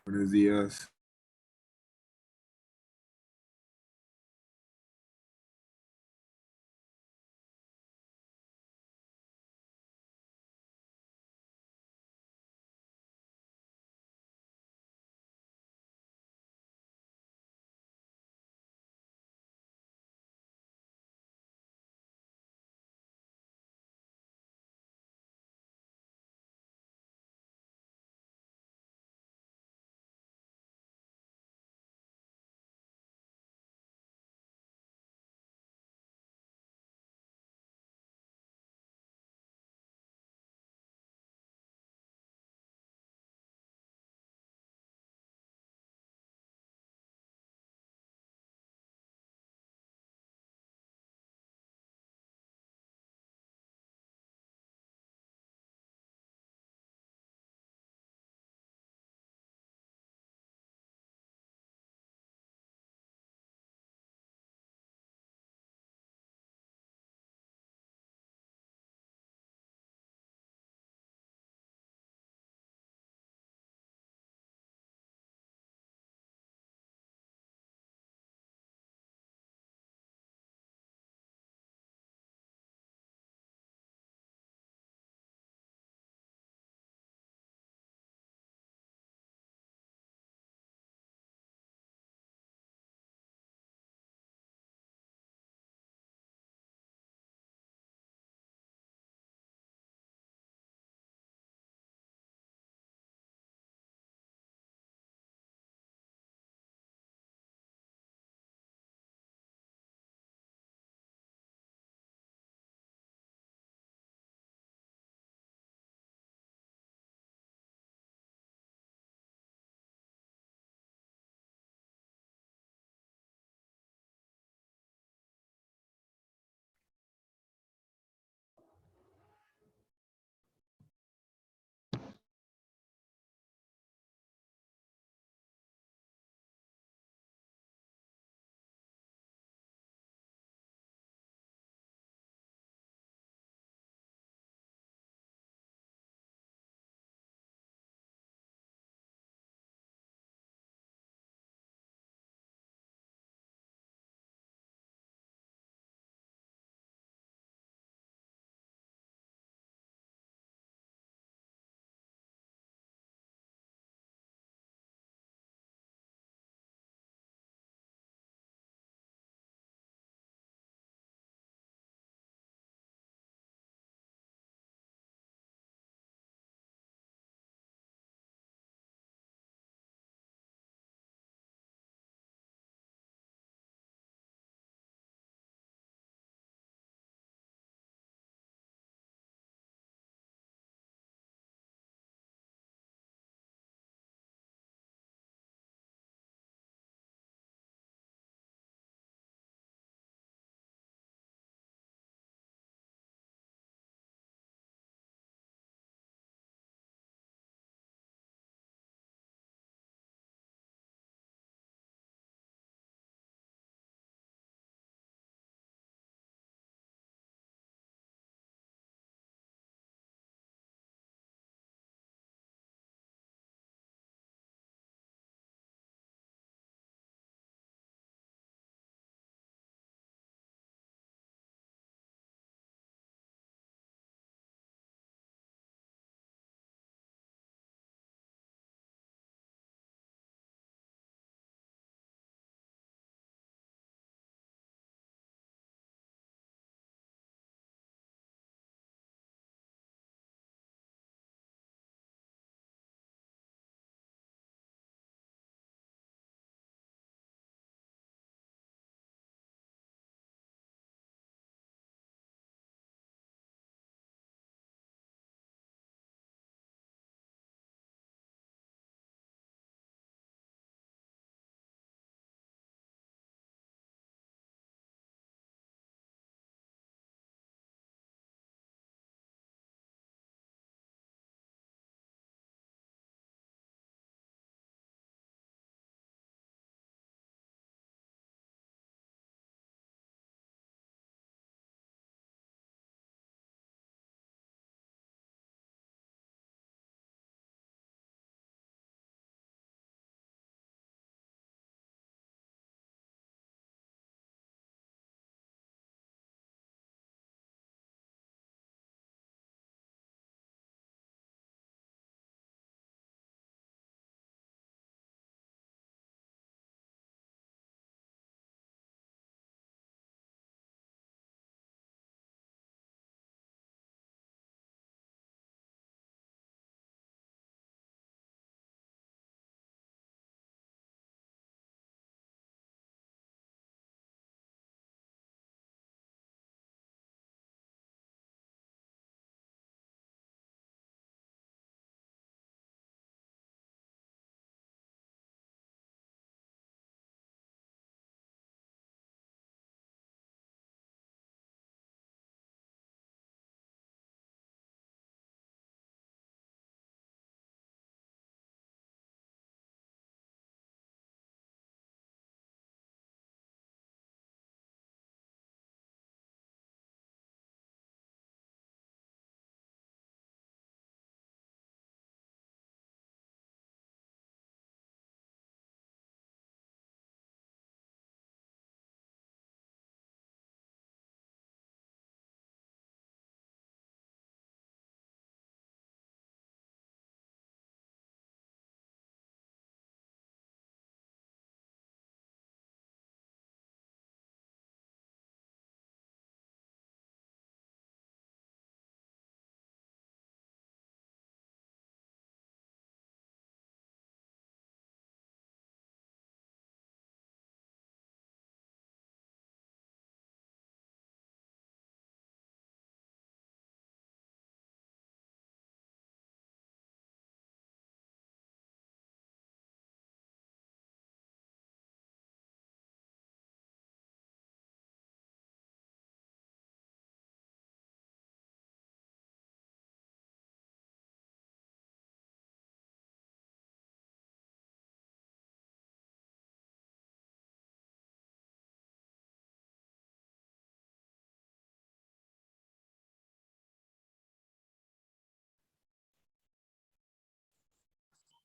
Buenos días.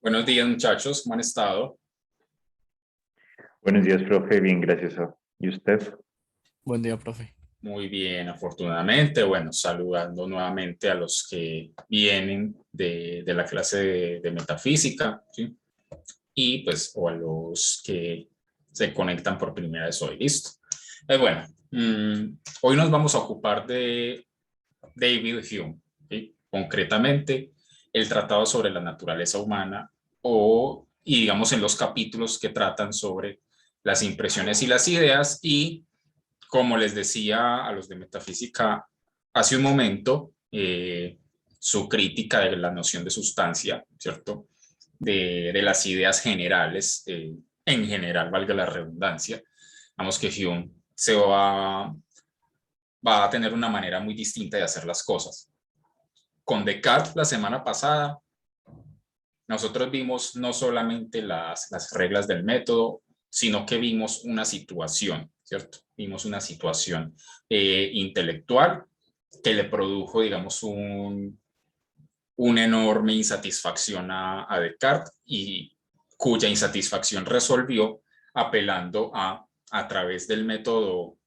Buenos días, muchachos, ¿cómo han estado? Buenos días, profe. Bien, gracias. ¿Y usted? Buen día, profe. Muy bien, afortunadamente. Bueno, saludando nuevamente a los que vienen de la clase de metafísica, ¿sí? Y pues, o a los que se conectan por primera vez hoy. Listo. Bueno, hoy nos vamos a ocupar de David Hume, ¿sí? Concretamente, el Tratado sobre la Naturaleza Humana y digamos en los capítulos que tratan sobre las impresiones y las ideas y como les decía a los de metafísica hace un momento, su crítica de la noción de sustancia, ¿cierto? De las ideas generales, en general, valga la redundancia. Vamos que Hume va a tener una manera muy distinta de hacer las cosas. Con Descartes la semana pasada, nosotros vimos no solamente las reglas del método, sino que vimos una situación, ¿cierto? Vimos una situación intelectual que le produjo, digamos, una enorme insatisfacción a Descartes y cuya insatisfacción resolvió apelando a través del método,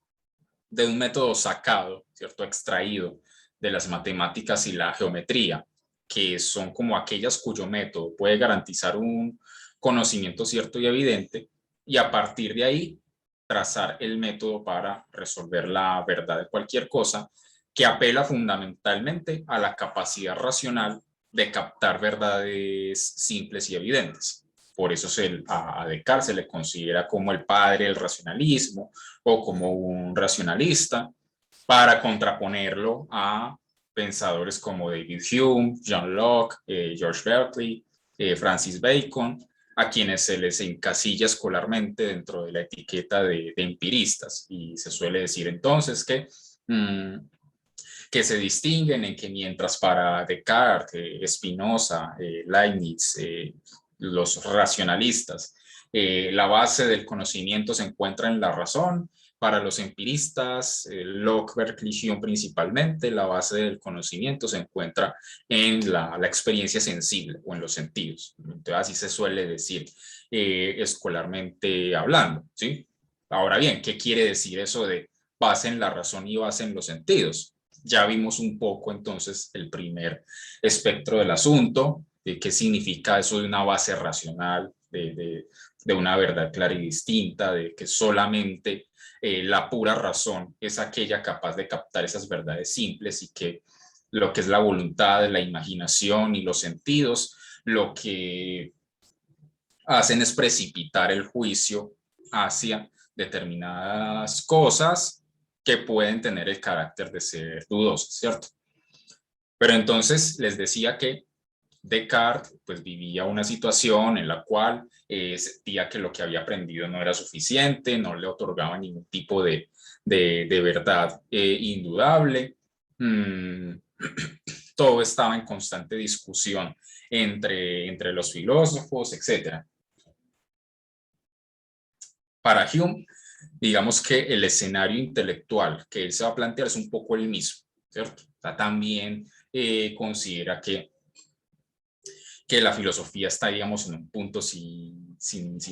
de un método sacado, ¿cierto? Extraído de las matemáticas y la geometría, que son como aquellas cuyo método puede garantizar un conocimiento cierto y evidente, y a partir de ahí trazar el método para resolver la verdad de cualquier cosa, que apela fundamentalmente a la capacidad racional de captar verdades simples y evidentes. Por eso a Descartes se le considera como el padre del racionalismo o como un racionalista, para contraponerlo a pensadores como David Hume, John Locke, George Berkeley, Francis Bacon, a quienes se les encasilla escolarmente dentro de la etiqueta de empiristas. Y se suele decir entonces que se distinguen en que mientras para Descartes, Spinoza, Leibniz, los racionalistas, la base del conocimiento se encuentra en la razón, para los empiristas, Locke, Berkeley, Hume principalmente, la base del conocimiento se encuentra en la experiencia sensible o en los sentidos. Entonces, así se suele decir escolarmente hablando, ¿sí? Ahora bien, ¿qué quiere decir eso de base en la razón y base en los sentidos? Ya vimos un poco entonces el primer espectro del asunto, de qué significa eso de una base racional, de una verdad clara y distinta, de que solamente la pura razón es aquella capaz de captar esas verdades simples y que lo que es la voluntad, la imaginación y los sentidos, lo que hacen es precipitar el juicio hacia determinadas cosas que pueden tener el carácter de ser dudosas, ¿cierto? Pero entonces les decía que Descartes pues vivía una situación en la cual sentía que lo que había aprendido no era suficiente, no le otorgaba ningún tipo de verdad indudable. Mm, todo estaba en constante discusión entre los filósofos, etcétera. Para Hume, digamos que el escenario intelectual que él se va a plantear es un poco el mismo, ¿cierto? O sea, también considera que la filosofía está, digamos, en un punto sin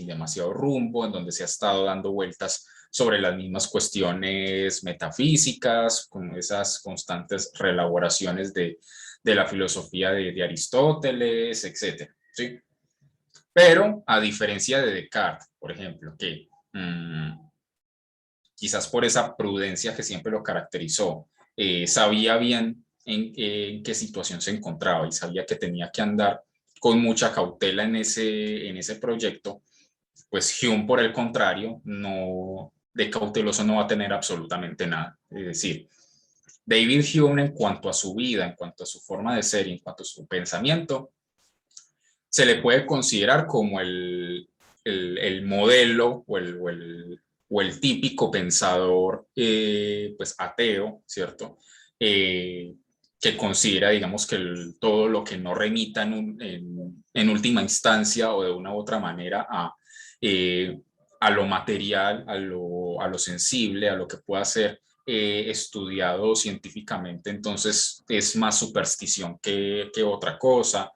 demasiado rumbo, en donde se ha estado dando vueltas sobre las mismas cuestiones metafísicas, con esas constantes reelaboraciones de la filosofía de Aristóteles, etcétera, ¿sí? Pero a diferencia de Descartes, por ejemplo, que quizás por esa prudencia que siempre lo caracterizó, sabía bien en qué situación se encontraba y sabía que tenía que andar con mucha cautela en ese proyecto, pues Hume, por el contrario, no, de cauteloso no va a tener absolutamente nada. Es decir, David Hume, en cuanto a su vida, en cuanto a su forma de ser y en cuanto a su pensamiento, se le puede considerar como el modelo o el típico pensador pues ateo, ¿cierto? Que considera, digamos, que todo lo que no remita en última instancia o de una u otra manera a lo material, a lo sensible, a lo que pueda ser estudiado científicamente, entonces es más superstición que otra cosa.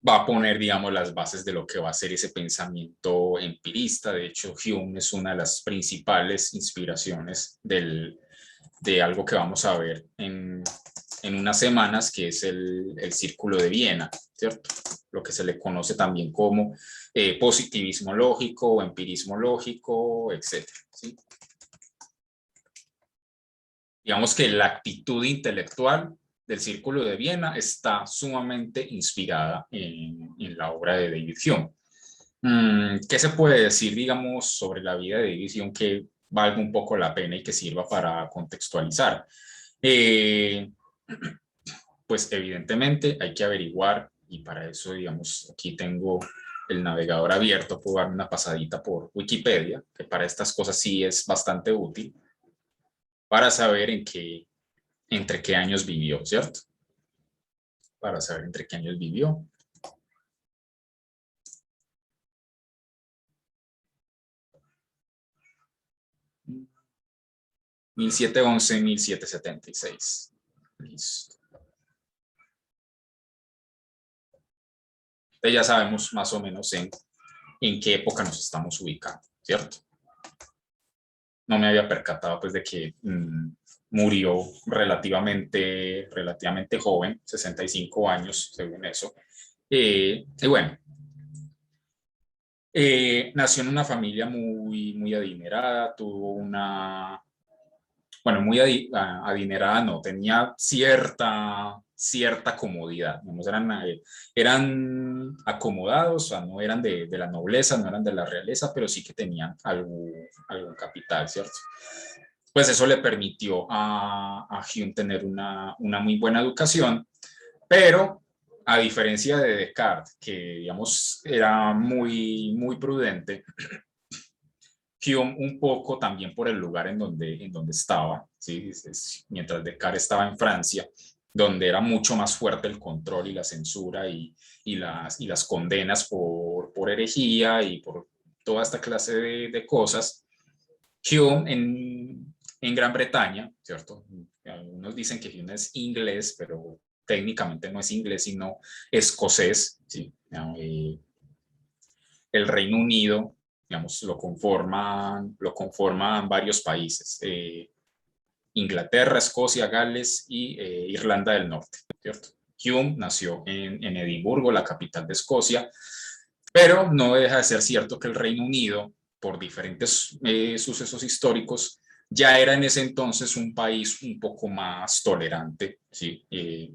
va a poner, digamos, las bases de lo que va a ser ese pensamiento empirista. De hecho, Hume es una de las principales inspiraciones de algo que vamos a ver en unas semanas, que es el Círculo de Viena, ¿cierto? Lo que se le conoce también como positivismo lógico o empirismo lógico, etcétera, ¿sí? Digamos que la actitud intelectual del Círculo de Viena está sumamente inspirada en la obra de David Hume. ¿Qué se puede decir, digamos, sobre la vida de David Hume que valga un poco la pena y que sirva para contextualizar? Pues evidentemente hay que averiguar, y para eso, digamos, aquí tengo el navegador abierto, puedo darme una pasadita por Wikipedia, que para estas cosas sí es bastante útil, para saber entre qué años vivió, ¿cierto? Para saber entre qué años vivió. ¿1711-1776? Listo. Entonces ya sabemos más o menos en qué época nos estamos ubicando, ¿cierto? No me había percatado pues de que murió relativamente joven, 65 años, según eso. Y bueno, nació en una familia muy adinerada, tuvo una, bueno, muy adinerada, no, tenía cierta comodidad, digamos, eran acomodados, o sea, no eran de la nobleza, no eran de la realeza, pero sí que tenían algún capital, ¿cierto? Pues eso le permitió a Hume tener una muy buena educación, pero a diferencia de Descartes, que digamos era muy prudente, Hume un poco también por el lugar en donde estaba, ¿sí? Mientras Descartes estaba en Francia, donde era mucho más fuerte el control y la censura y las condenas por herejía y por toda esta clase de cosas. Hume en Gran Bretaña, ¿cierto? Algunos dicen que Hume es inglés, pero técnicamente no es inglés, sino escocés, ¿sí? El Reino Unido, digamos, lo conforman varios países, Inglaterra, Escocia, Gales y Irlanda del Norte, ¿cierto? Hume nació en Edimburgo, la capital de Escocia, pero no deja de ser cierto que el Reino Unido, por diferentes sucesos históricos, ya era en ese entonces un país un poco más tolerante, ¿sí?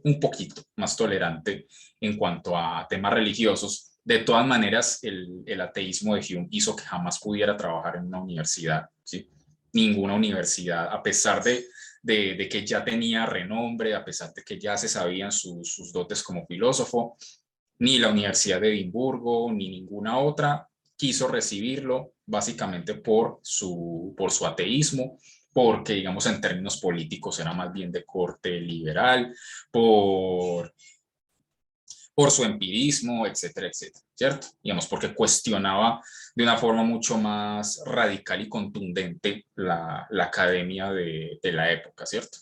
Un poquito más tolerante en cuanto a temas religiosos. De todas maneras, el ateísmo de Hume hizo que jamás pudiera trabajar en una universidad, ¿sí? Ninguna universidad, a pesar de que ya tenía renombre, a pesar de que ya se sabían sus dotes como filósofo, ni la Universidad de Edimburgo, ni ninguna otra quiso recibirlo, básicamente por su ateísmo, porque, digamos, en términos políticos era más bien de corte liberal, por su empirismo, etcétera, etcétera, ¿cierto? Digamos, porque cuestionaba de una forma mucho más radical y contundente la academia de la época, ¿cierto?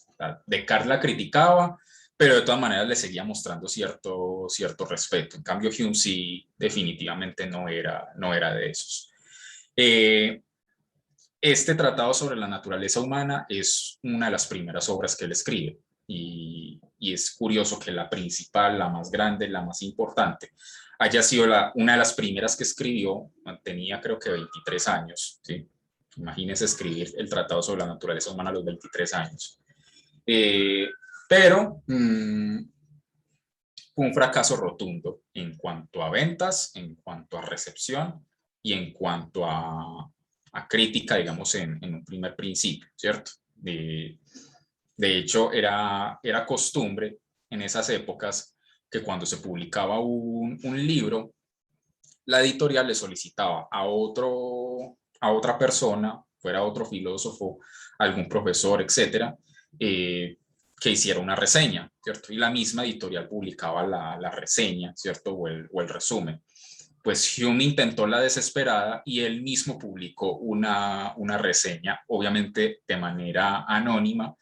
Descartes la criticaba, pero de todas maneras le seguía mostrando cierto respeto. En cambio, Hume sí definitivamente no era de esos. Eh, este tratado sobre la naturaleza humana es una de las primeras obras que él escribe y es curioso que la principal, la más grande, la más importante, haya sido una de las primeras que escribió, tenía creo que 23 años, ¿sí? Imagínense escribir el tratado sobre la naturaleza humana a los 23 años. Pero fue un fracaso rotundo en cuanto a ventas, en cuanto a recepción y en cuanto a crítica, digamos, en un primer principio, ¿cierto? De hecho, era costumbre en esas épocas que cuando se publicaba un libro, la editorial le solicitaba a otra persona, fuera otro filósofo, algún profesor, etcétera, que hiciera una reseña, ¿cierto? Y la misma editorial publicaba la reseña, ¿cierto? O el resumen. Pues Hume intentó la desesperada y él mismo publicó una reseña, obviamente de manera anónima,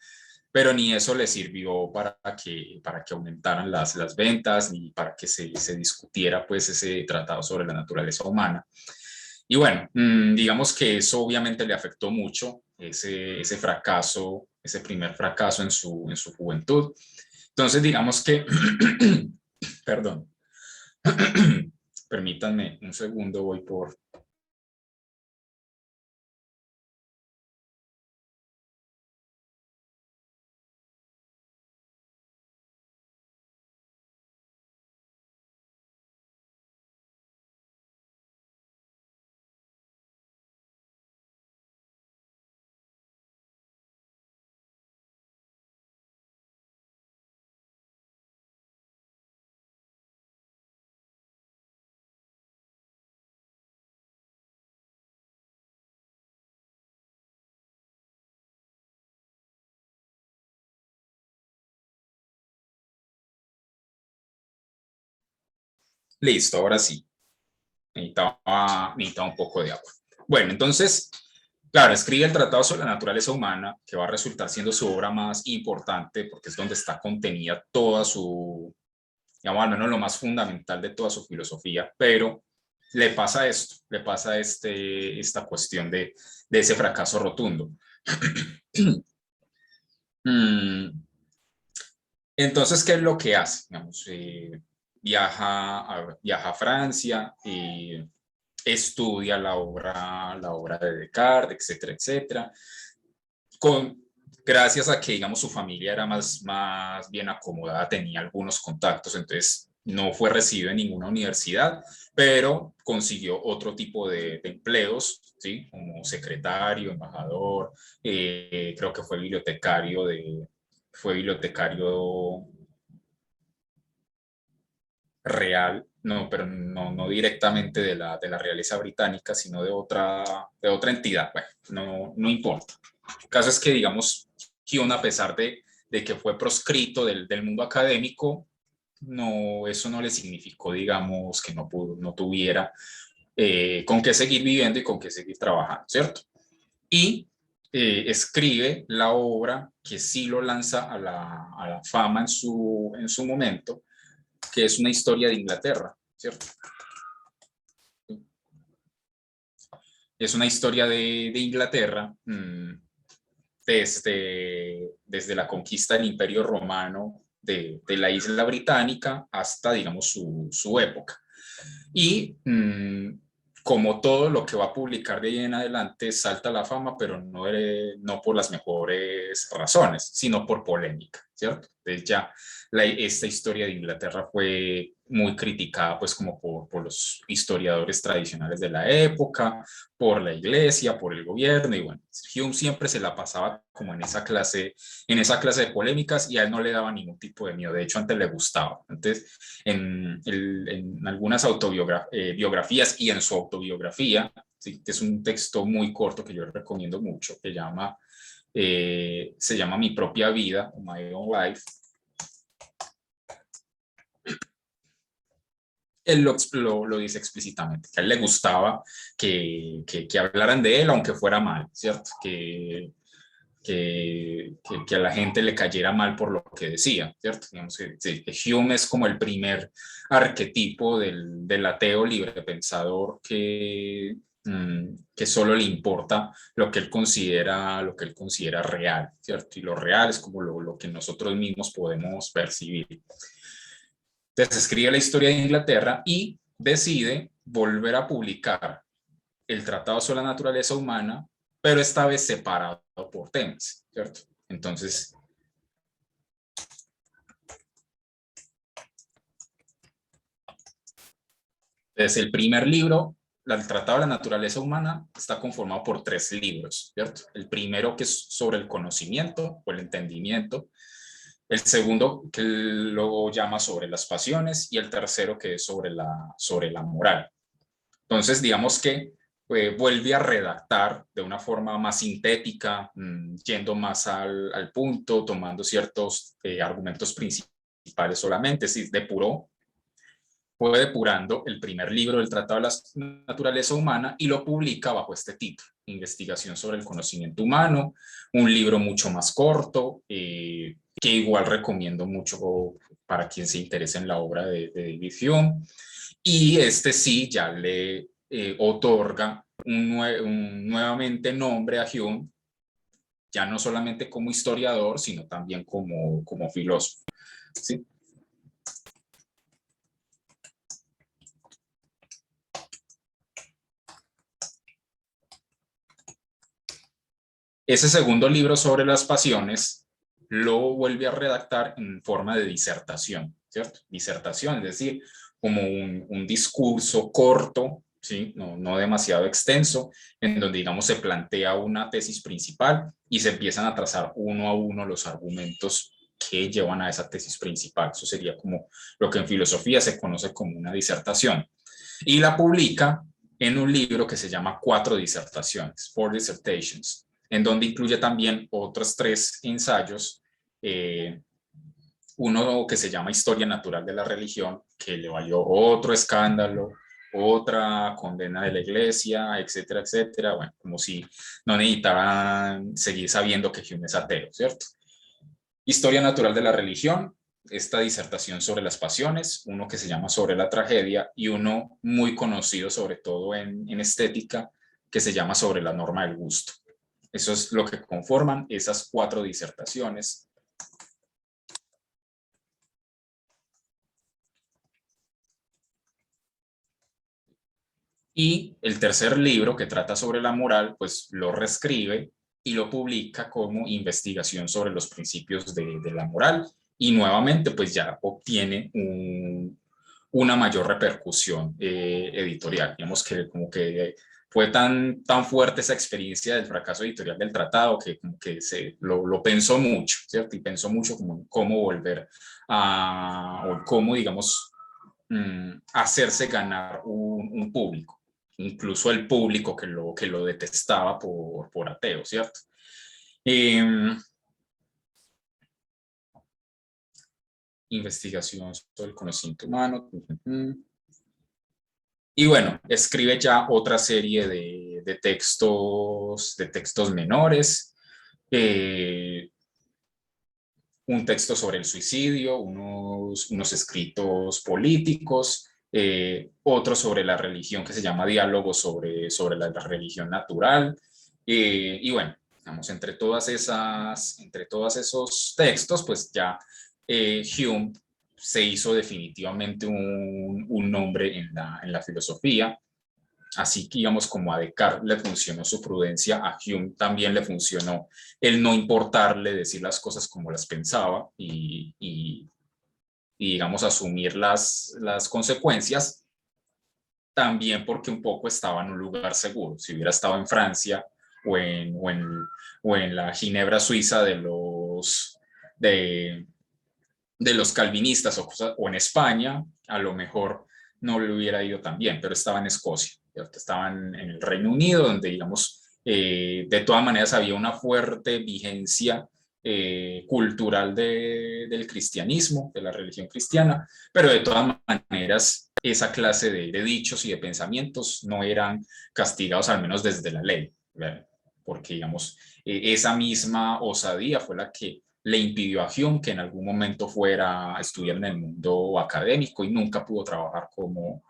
pero ni eso le sirvió para que aumentaran las ventas, ni para que se discutiera pues ese tratado sobre la naturaleza humana. Y bueno, digamos que eso obviamente le afectó mucho, ese fracaso, ese primer fracaso en su juventud. Entonces, digamos que, perdón, permítanme un segundo, voy por... Listo, ahora sí. Necesitaba un poco de agua. Bueno, entonces, claro, escribe el Tratado sobre la Naturaleza Humana, que va a resultar siendo su obra más importante, porque es donde está contenida toda su, digamos, al menos lo más fundamental de toda su filosofía, pero le pasa esto, le pasa esta cuestión de ese fracaso rotundo. Entonces, ¿qué es lo que hace? Digamos, viaja a Francia, estudia la obra de Descartes, etcétera, etcétera. Con, gracias a que, digamos, su familia era más bien acomodada, tenía algunos contactos, entonces no fue recibido en ninguna universidad, pero consiguió otro tipo de empleos, ¿sí? Como secretario, embajador, creo que fue bibliotecario real, no, pero no directamente de la realeza británica, sino de otra entidad. Bueno, no importa. El caso es que, digamos, Hume, a pesar de que fue proscrito del mundo académico, eso no le significó, digamos, que no tuviera con qué seguir viviendo y con qué seguir trabajando, ¿cierto? Y escribe la obra que sí lo lanza a la fama en su momento, que es una historia de Inglaterra, ¿cierto? Es una historia de Inglaterra desde la conquista del Imperio Romano de la isla británica hasta, digamos, su época. Y como todo lo que va a publicar de ahí en adelante salta a la fama, pero no por las mejores razones, sino por polémica, ¿cierto? Entonces ya esta historia de Inglaterra fue muy criticada pues como por los historiadores tradicionales de la época, por la iglesia, por el gobierno, y bueno, Hume siempre se la pasaba como en esa clase de polémicas, y a él no le daba ningún tipo de miedo, de hecho antes le gustaba. Entonces, en algunas biografías y en su autobiografía, ¿sí? Que es un texto muy corto que yo recomiendo mucho, se llama Mi propia vida, My Own Life. Él lo dice explícitamente, que a él le gustaba que hablaran de él, aunque fuera mal, ¿cierto? Que a la gente le cayera mal por lo que decía, ¿cierto? Digamos que Hume es como el primer arquetipo del ateo libre pensador que solo le importa lo que él considera real, ¿cierto? Y lo real es como lo que nosotros mismos podemos percibir. Entonces escribe la historia de Inglaterra y decide volver a publicar el Tratado sobre la Naturaleza Humana, pero esta vez separado por temas, ¿cierto? Entonces, desde el primer libro, el Tratado de la Naturaleza Humana, está conformado por 3 libros, ¿cierto? El primero, que es sobre el conocimiento o el entendimiento; el segundo, que lo llama sobre las pasiones; y el tercero, que es sobre la moral. Entonces, digamos que vuelve a redactar de una forma más sintética, yendo más al punto, tomando ciertos argumentos principales solamente, es decir, depuró fue depurando el primer libro del Tratado de la Naturaleza Humana y lo publica bajo este título, Investigación sobre el Conocimiento Humano, un libro mucho más corto, que igual recomiendo mucho para quien se interese en la obra de David Hume. Y este sí ya le otorga nuevamente nombre a Hume, ya no solamente como historiador, sino también como filósofo. ¿Sí? Ese segundo libro sobre las pasiones lo vuelve a redactar en forma de disertación, ¿cierto? Disertación, es decir, como un discurso corto, ¿sí? No demasiado extenso, en donde, digamos, se plantea una tesis principal y se empiezan a trazar uno a uno los argumentos que llevan a esa tesis principal. Eso sería como lo que en filosofía se conoce como una disertación. Y la publica en un libro que se llama Cuatro disertaciones, Four Dissertations, en donde incluye también otros 3 ensayos, uno que se llama Historia Natural de la Religión, que le valió otro escándalo, otra condena de la iglesia, etcétera, etcétera, bueno, como si no necesitaran seguir sabiendo que Hume es ateo, ¿cierto? Historia Natural de la Religión, esta disertación sobre las pasiones, uno que se llama Sobre la tragedia y uno muy conocido sobre todo en estética que se llama Sobre la norma del gusto. Eso es lo que conforman esas 4 disertaciones. Y el tercer libro, que trata sobre la moral, pues lo reescribe y lo publica como investigación sobre los principios de la moral. Y nuevamente, pues ya obtiene una mayor repercusión editorial. Digamos que como que fue tan fuerte esa experiencia del fracaso editorial del tratado que como que lo pensó mucho, ¿cierto? Y pensó mucho como cómo volver o cómo, digamos, hacerse ganar un público, incluso el público que lo detestaba por ateo, ¿cierto? Investigación sobre el conocimiento humano. Y bueno, escribe ya otra serie de textos menores, un texto sobre el suicidio, unos escritos políticos, otro sobre la religión que se llama Diálogo sobre la religión natural. Y bueno, digamos, entre todos esos textos, pues ya Hume se hizo definitivamente un nombre en la filosofía. Así que, digamos, como a Descartes le funcionó su prudencia, a Hume también le funcionó el no importarle decir las cosas como las pensaba y digamos, asumir las consecuencias, también porque un poco estaba en un lugar seguro. Si hubiera estado en Francia o o en la Ginebra suiza de, de los calvinistas o en España, a lo mejor no le hubiera ido tan bien, pero estaba en Escocia, ¿cierto? Estaba en el Reino Unido, donde, digamos, de todas maneras había una fuerte vigencia cultural del cristianismo, de la religión cristiana, pero de todas maneras esa clase de dichos y de pensamientos no eran castigados, al menos desde la ley, ¿verdad? Porque, digamos, esa misma osadía fue la que le impidió a Hume que en algún momento fuera a estudiar en el mundo académico y nunca pudo trabajar como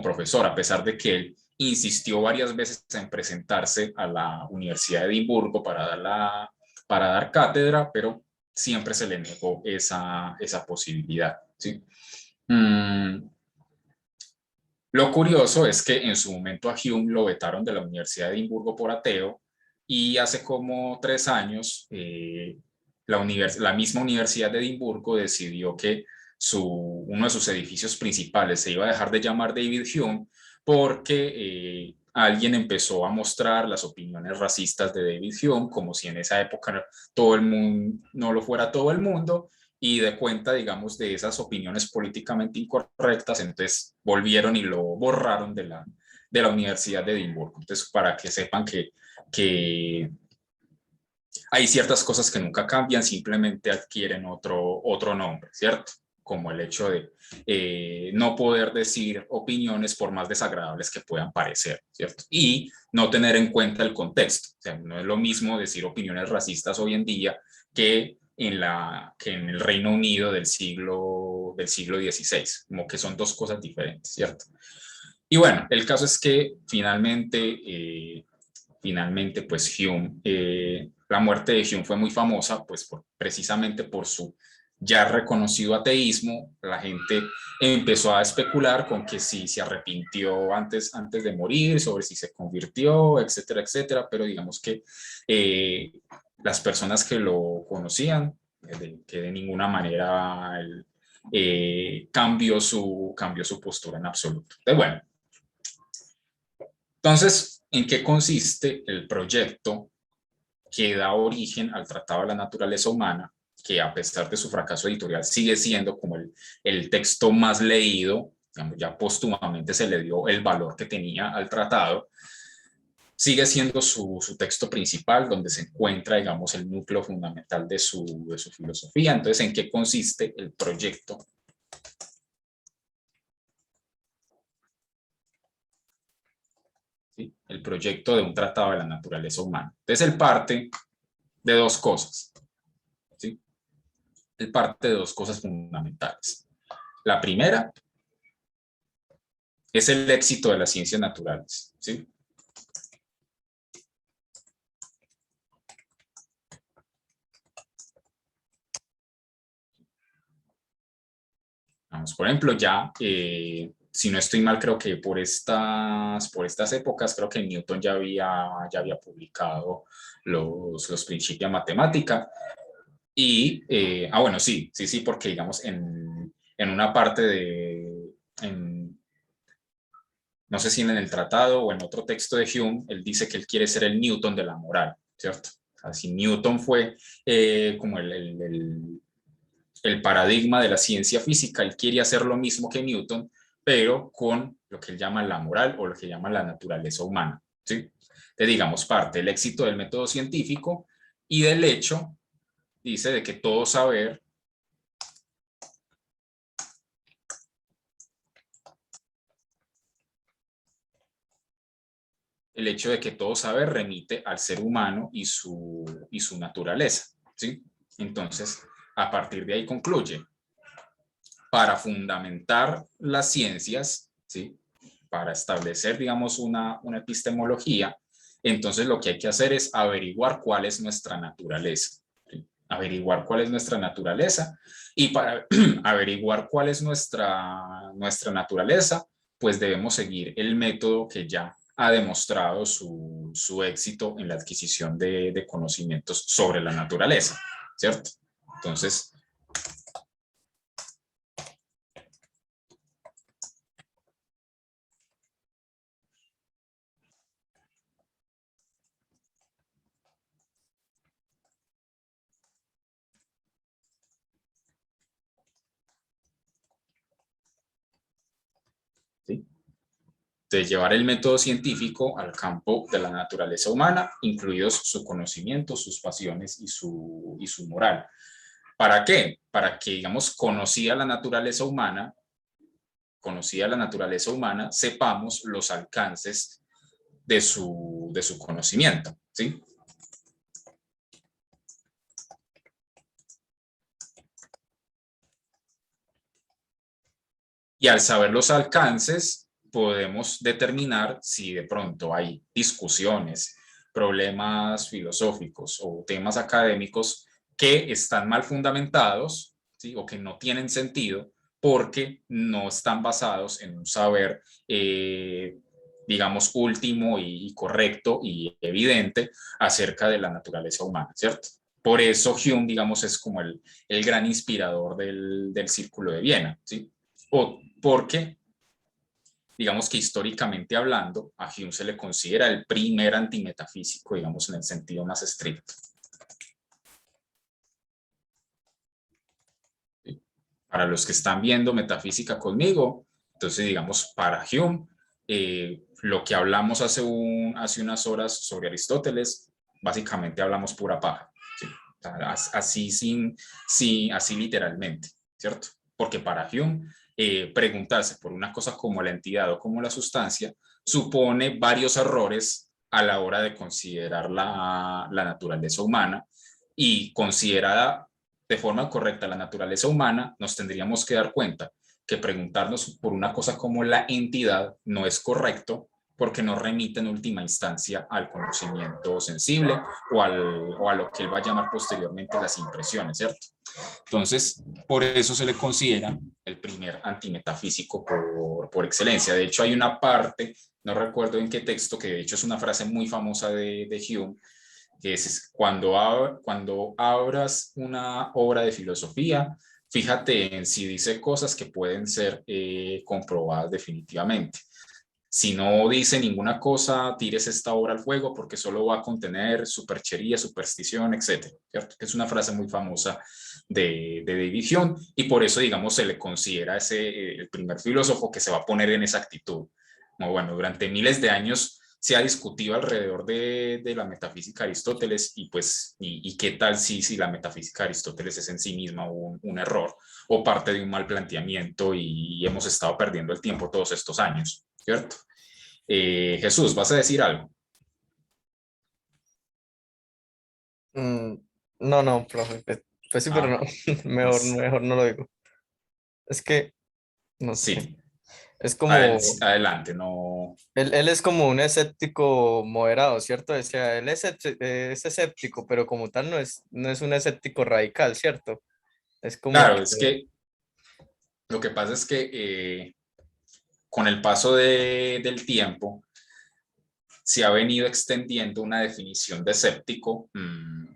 profesor, a pesar de que él insistió varias veces en presentarse a la Universidad de Edimburgo para dar cátedra, pero siempre se le negó esa posibilidad, ¿sí? Lo curioso es que en su momento a Hume lo vetaron de la Universidad de Edimburgo por ateo y hace como 3 años la misma Universidad de Edimburgo decidió que uno de sus edificios principales se iba a dejar de llamar David Hume porque alguien empezó a mostrar las opiniones racistas de David Hume, como si en esa época todo el mundo no lo fuera todo el mundo, y de cuenta, digamos, de esas opiniones políticamente incorrectas, entonces volvieron y lo borraron de la Universidad de Edimburgo. Entonces, para que sepan que hay ciertas cosas que nunca cambian, simplemente adquieren otro nombre, ¿cierto? como el hecho de no poder decir opiniones por más desagradables que puedan parecer, ¿cierto? Y no tener en cuenta el contexto. O sea, no es lo mismo decir opiniones racistas hoy en día que en el Reino Unido del siglo XVI, como que son dos cosas diferentes, ¿cierto? Y bueno, el caso es que finalmente, pues Hume, la muerte de Hume fue muy famosa, pues precisamente por su ya reconocido ateísmo. La gente empezó a especular con que si se arrepintió antes de morir, sobre si se convirtió, etcétera, etcétera, pero digamos que las personas que lo conocían, que de ninguna manera cambió su postura en absoluto. Entonces, bueno, entonces, ¿en qué consiste el proyecto que da origen al Tratado de la Naturaleza Humana, que a pesar de su fracaso editorial sigue siendo como el texto más leído? Digamos, ya póstumamente se le dio el valor que tenía al tratado? Sigue siendo su texto principal, donde se encuentra, digamos, el núcleo fundamental de su filosofía. Entonces, ¿en qué consiste el proyecto? ¿Sí? El proyecto de un tratado de la naturaleza humana. Entonces, él parte de dos cosas. ¿Sí? Él parte de dos cosas fundamentales. La primera es el éxito de las ciencias naturales. ¿Sí? Vamos, por ejemplo, ya, si no estoy mal, creo que por estas épocas, creo que Newton ya había publicado los principios de matemática. Y, bueno, sí, porque digamos, en una parte no sé si en el tratado o en otro texto de Hume, él dice que él quiere ser el Newton de la moral, ¿cierto? Así Newton fue como el paradigma de la ciencia física. Él quiere hacer lo mismo que Newton, pero con lo que él llama la moral o lo que llama la naturaleza humana, ¿sí? Entonces, digamos, parte del éxito del método científico y del hecho, dice, de que todo saber el hecho de que todo saber remite al ser humano y su naturaleza, ¿sí? Entonces, a partir de ahí concluye, para fundamentar las ciencias, ¿sí? Para establecer, digamos, una epistemología, entonces lo que hay que hacer es averiguar cuál es nuestra naturaleza, ¿sí? Averiguar cuál es nuestra naturaleza, y para averiguar cuál es nuestra naturaleza, pues debemos seguir el método que ya ha demostrado su éxito en la adquisición de conocimientos sobre la naturaleza, ¿cierto? Entonces, ¿sí? De llevar el método científico al campo de la naturaleza humana, incluidos su conocimiento, sus pasiones y su moral. ¿Para qué? Para que, digamos, conocida la naturaleza humana, sepamos los alcances de su conocimiento, ¿sí? Y al saber los alcances, podemos determinar si de pronto hay discusiones, problemas filosóficos o temas académicos que están mal fundamentados, ¿sí? O que no tienen sentido porque no están basados en un saber, digamos, último y correcto y evidente acerca de la naturaleza humana, ¿cierto? Por eso Hume, digamos, es como el gran inspirador del Círculo de Viena, ¿sí? O porque, digamos que históricamente hablando, a Hume se le considera el primer antimetafísico, digamos, en el sentido más estricto. ¿Sí? Para los que están viendo metafísica conmigo, entonces, digamos, para Hume, lo que hablamos hace unas horas sobre Aristóteles, básicamente hablamos pura paja, ¿sí? O sea, así literalmente, ¿cierto? porque para Hume, preguntarse por una cosa como la entidad o como la sustancia supone varios errores a la hora de considerar la naturaleza humana, y considerada de forma correcta la naturaleza humana, nos tendríamos que dar cuenta que preguntarnos por una cosa como la entidad no es correcto, porque no remite en última instancia al conocimiento sensible o a lo que él va a llamar posteriormente las impresiones, ¿cierto? Entonces, por eso se le considera el primer antimetafísico por excelencia. De hecho, hay una parte, no recuerdo en qué texto, que de hecho es una frase muy famosa de Hume, que es cuando abras una obra de filosofía, fíjate en si dice cosas que pueden ser comprobadas definitivamente. Si no dice ninguna cosa, tires esta obra al fuego porque solo va a contener superchería, superstición, etcétera, ¿cierto? Que es una frase muy famosa de David Hume, y por eso, digamos, se le considera el primer filósofo que se va a poner en esa actitud. Como, bueno, durante miles de años se ha discutido alrededor de la metafísica de Aristóteles, y pues, y qué tal si la metafísica de Aristóteles es en sí misma un error o parte de un mal planteamiento, y hemos estado perdiendo el tiempo todos estos años, ¿cierto? Jesús, ¿vas a decir algo? Mm, no, no, profe. Pues sí, pero no. Ah, pues, Mejor no lo digo. Es que, no sé. sí, Es como, adelante, no. él es como un escéptico moderado, ¿cierto? O sea, él es escéptico, pero como tal no es un escéptico radical, ¿cierto? Es como Claro, que, es que lo que pasa es que con el paso del tiempo se ha venido extendiendo una definición de escéptico,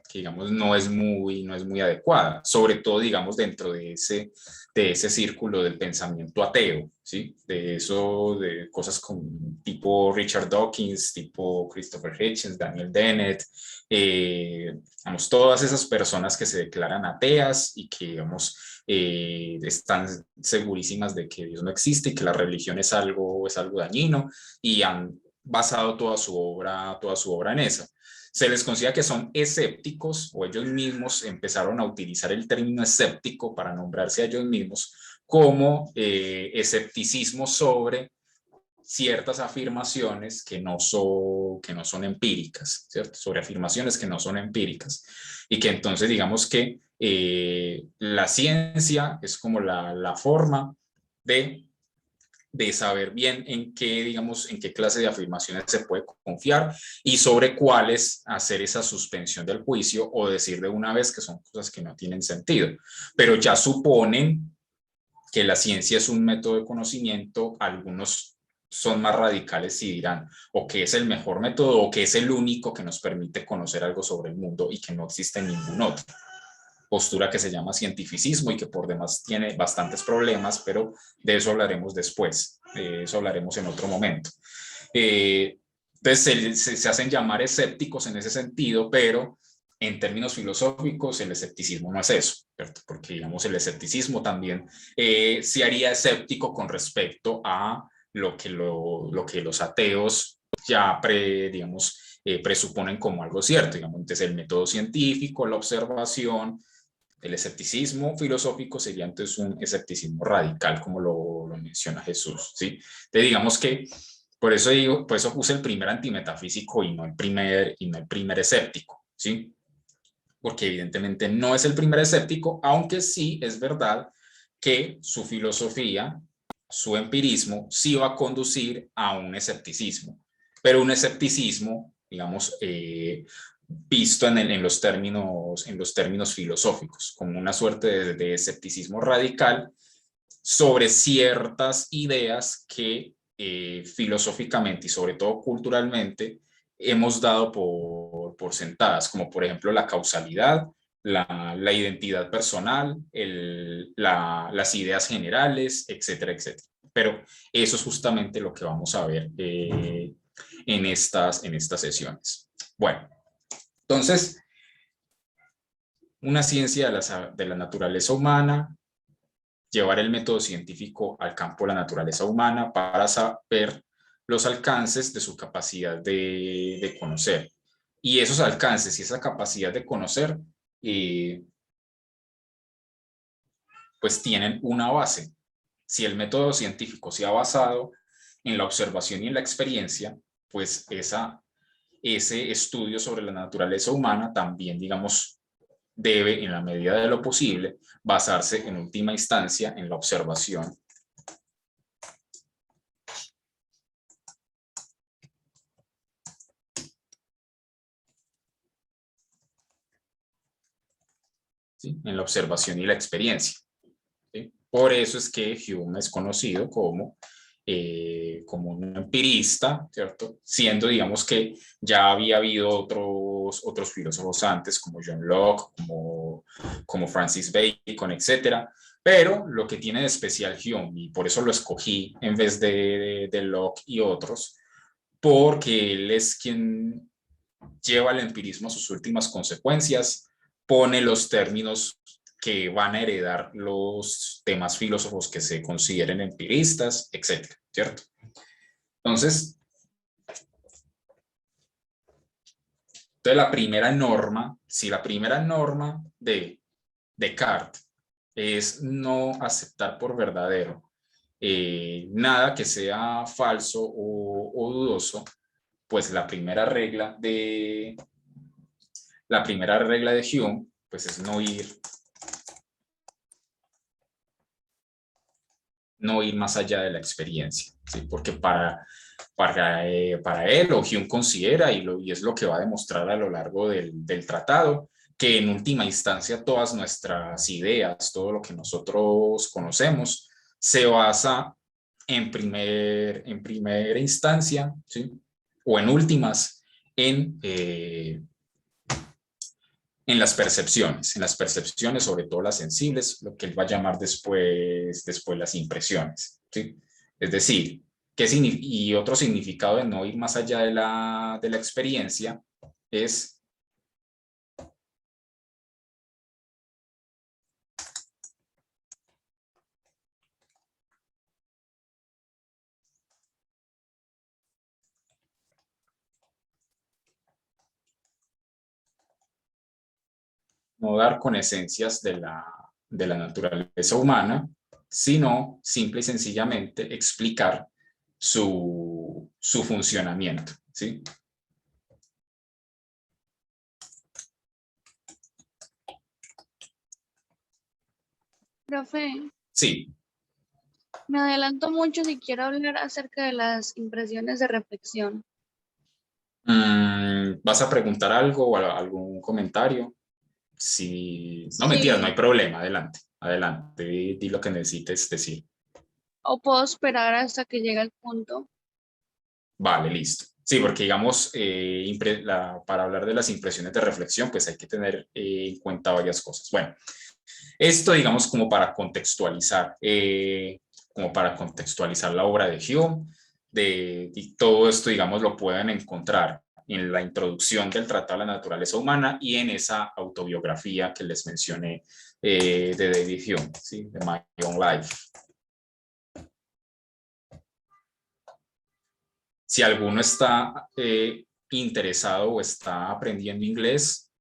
que digamos no es muy adecuada, sobre todo digamos dentro de ese círculo del pensamiento ateo, ¿sí? De eso, de cosas como tipo Richard Dawkins, tipo Christopher Hitchens, Daniel Dennett, digamos, todas esas personas que se declaran ateas y que, digamos, están segurísimas de que Dios no existe y que la religión es algo dañino, y han basado toda su obra en esa. Se les considera que son escépticos, o ellos mismos empezaron a utilizar el término escéptico para nombrarse a ellos mismos como escepticismo sobre ciertas afirmaciones que no son empíricas, ¿cierto? Sobre afirmaciones que no son empíricas, y que entonces digamos que la ciencia es como la forma de saber bien en qué, digamos, en qué clase de afirmaciones se puede confiar y sobre cuáles hacer esa suspensión del juicio o decir de una vez que son cosas que no tienen sentido. Pero ya suponen que la ciencia es un método de conocimiento, algunos son más radicales y dirán o que es el mejor método o que es el único que nos permite conocer algo sobre el mundo y que no existe ningún otro. Postura que se llama cientificismo y que por demás tiene bastantes problemas, pero de eso hablaremos después, de eso hablaremos en otro momento. Entonces se hacen llamar escépticos en ese sentido, pero en términos filosóficos el escepticismo no es eso, ¿cierto? Porque digamos el escepticismo también se haría escéptico con respecto a lo que los ateos ya digamos, presuponen como algo cierto, digamos, entonces el método científico, la observación. El escepticismo filosófico sería entonces un escepticismo radical, como lo menciona Jesús, ¿sí? Entonces digamos que por eso digo, por eso puse el primer antimetafísico y no el primer escéptico, ¿sí? Porque evidentemente no es el primer escéptico, aunque sí es verdad que su filosofía, su empirismo, sí va a conducir a un escepticismo, pero un escepticismo, digamos, visto en los términos filosóficos, como una suerte de escepticismo radical sobre ciertas ideas que filosóficamente y sobre todo culturalmente hemos dado por sentadas, como por ejemplo la causalidad, la identidad personal, las ideas generales, etcétera, etcétera. Pero eso es justamente lo que vamos a ver en estas sesiones. Bueno, entonces, una ciencia de la naturaleza humana, llevar el método científico al campo de la naturaleza humana para saber los alcances de su capacidad de conocer. Y esos alcances y esa capacidad de conocer pues tienen una base. Si el método científico se ha basado en la observación y en la experiencia, pues ese estudio sobre la naturaleza humana también, digamos, debe, en la medida de lo posible, basarse en última instancia en la observación ¿sí? En la observación y la experiencia. ¿Sí? Por eso es que Hume es conocido como un empirista, ¿cierto? Siendo, digamos, que ya había habido otros filósofos antes, como John Locke, como Francis Bacon, etcétera. Pero lo que tiene de especial Hume, y por eso lo escogí en vez de Locke y otros, porque él es quien lleva el empirismo a sus últimas consecuencias, pone los términos que van a heredar los demás filósofos que se consideren empiristas, etcétera, ¿cierto? Entonces, la primera norma, si la primera norma de Descartes es no aceptar por verdadero nada que sea falso o dudoso, pues la primera regla de Hume pues es no ir más allá de la experiencia, ¿sí? Porque para él, o Hume considera, y es lo que va a demostrar a lo largo del tratado, que en última instancia todas nuestras ideas, todo lo que nosotros conocemos, se basa en primera instancia, ¿sí? O en últimas, en las percepciones, sobre todo las sensibles, lo que él va a llamar después las impresiones, ¿sí? Es decir, y otro significado de no ir más allá de la experiencia es no dar con esencias de la naturaleza humana, sino simple y sencillamente explicar su funcionamiento, ¿sí? Profe, Sí. me adelanto mucho si quiero hablar acerca de las impresiones de reflexión. ¿Vas a preguntar algo o algún comentario? Si no, mentiras, no hay Sí, problema, adelante, adelante, di lo que necesites decir. o puedo esperar hasta que llegue el punto. Vale, listo. Sí, porque digamos, para hablar de las impresiones de reflexión, pues hay que tener en cuenta varias cosas. Bueno, esto digamos como para contextualizar la obra de Hume, y todo esto digamos lo pueden encontrar en la introducción del Tratado de la Naturaleza Humana y en esa autobiografía que les mencioné de David Hume, ¿sí? De My Own Life. Si alguno está interesado o está aprendiendo inglés,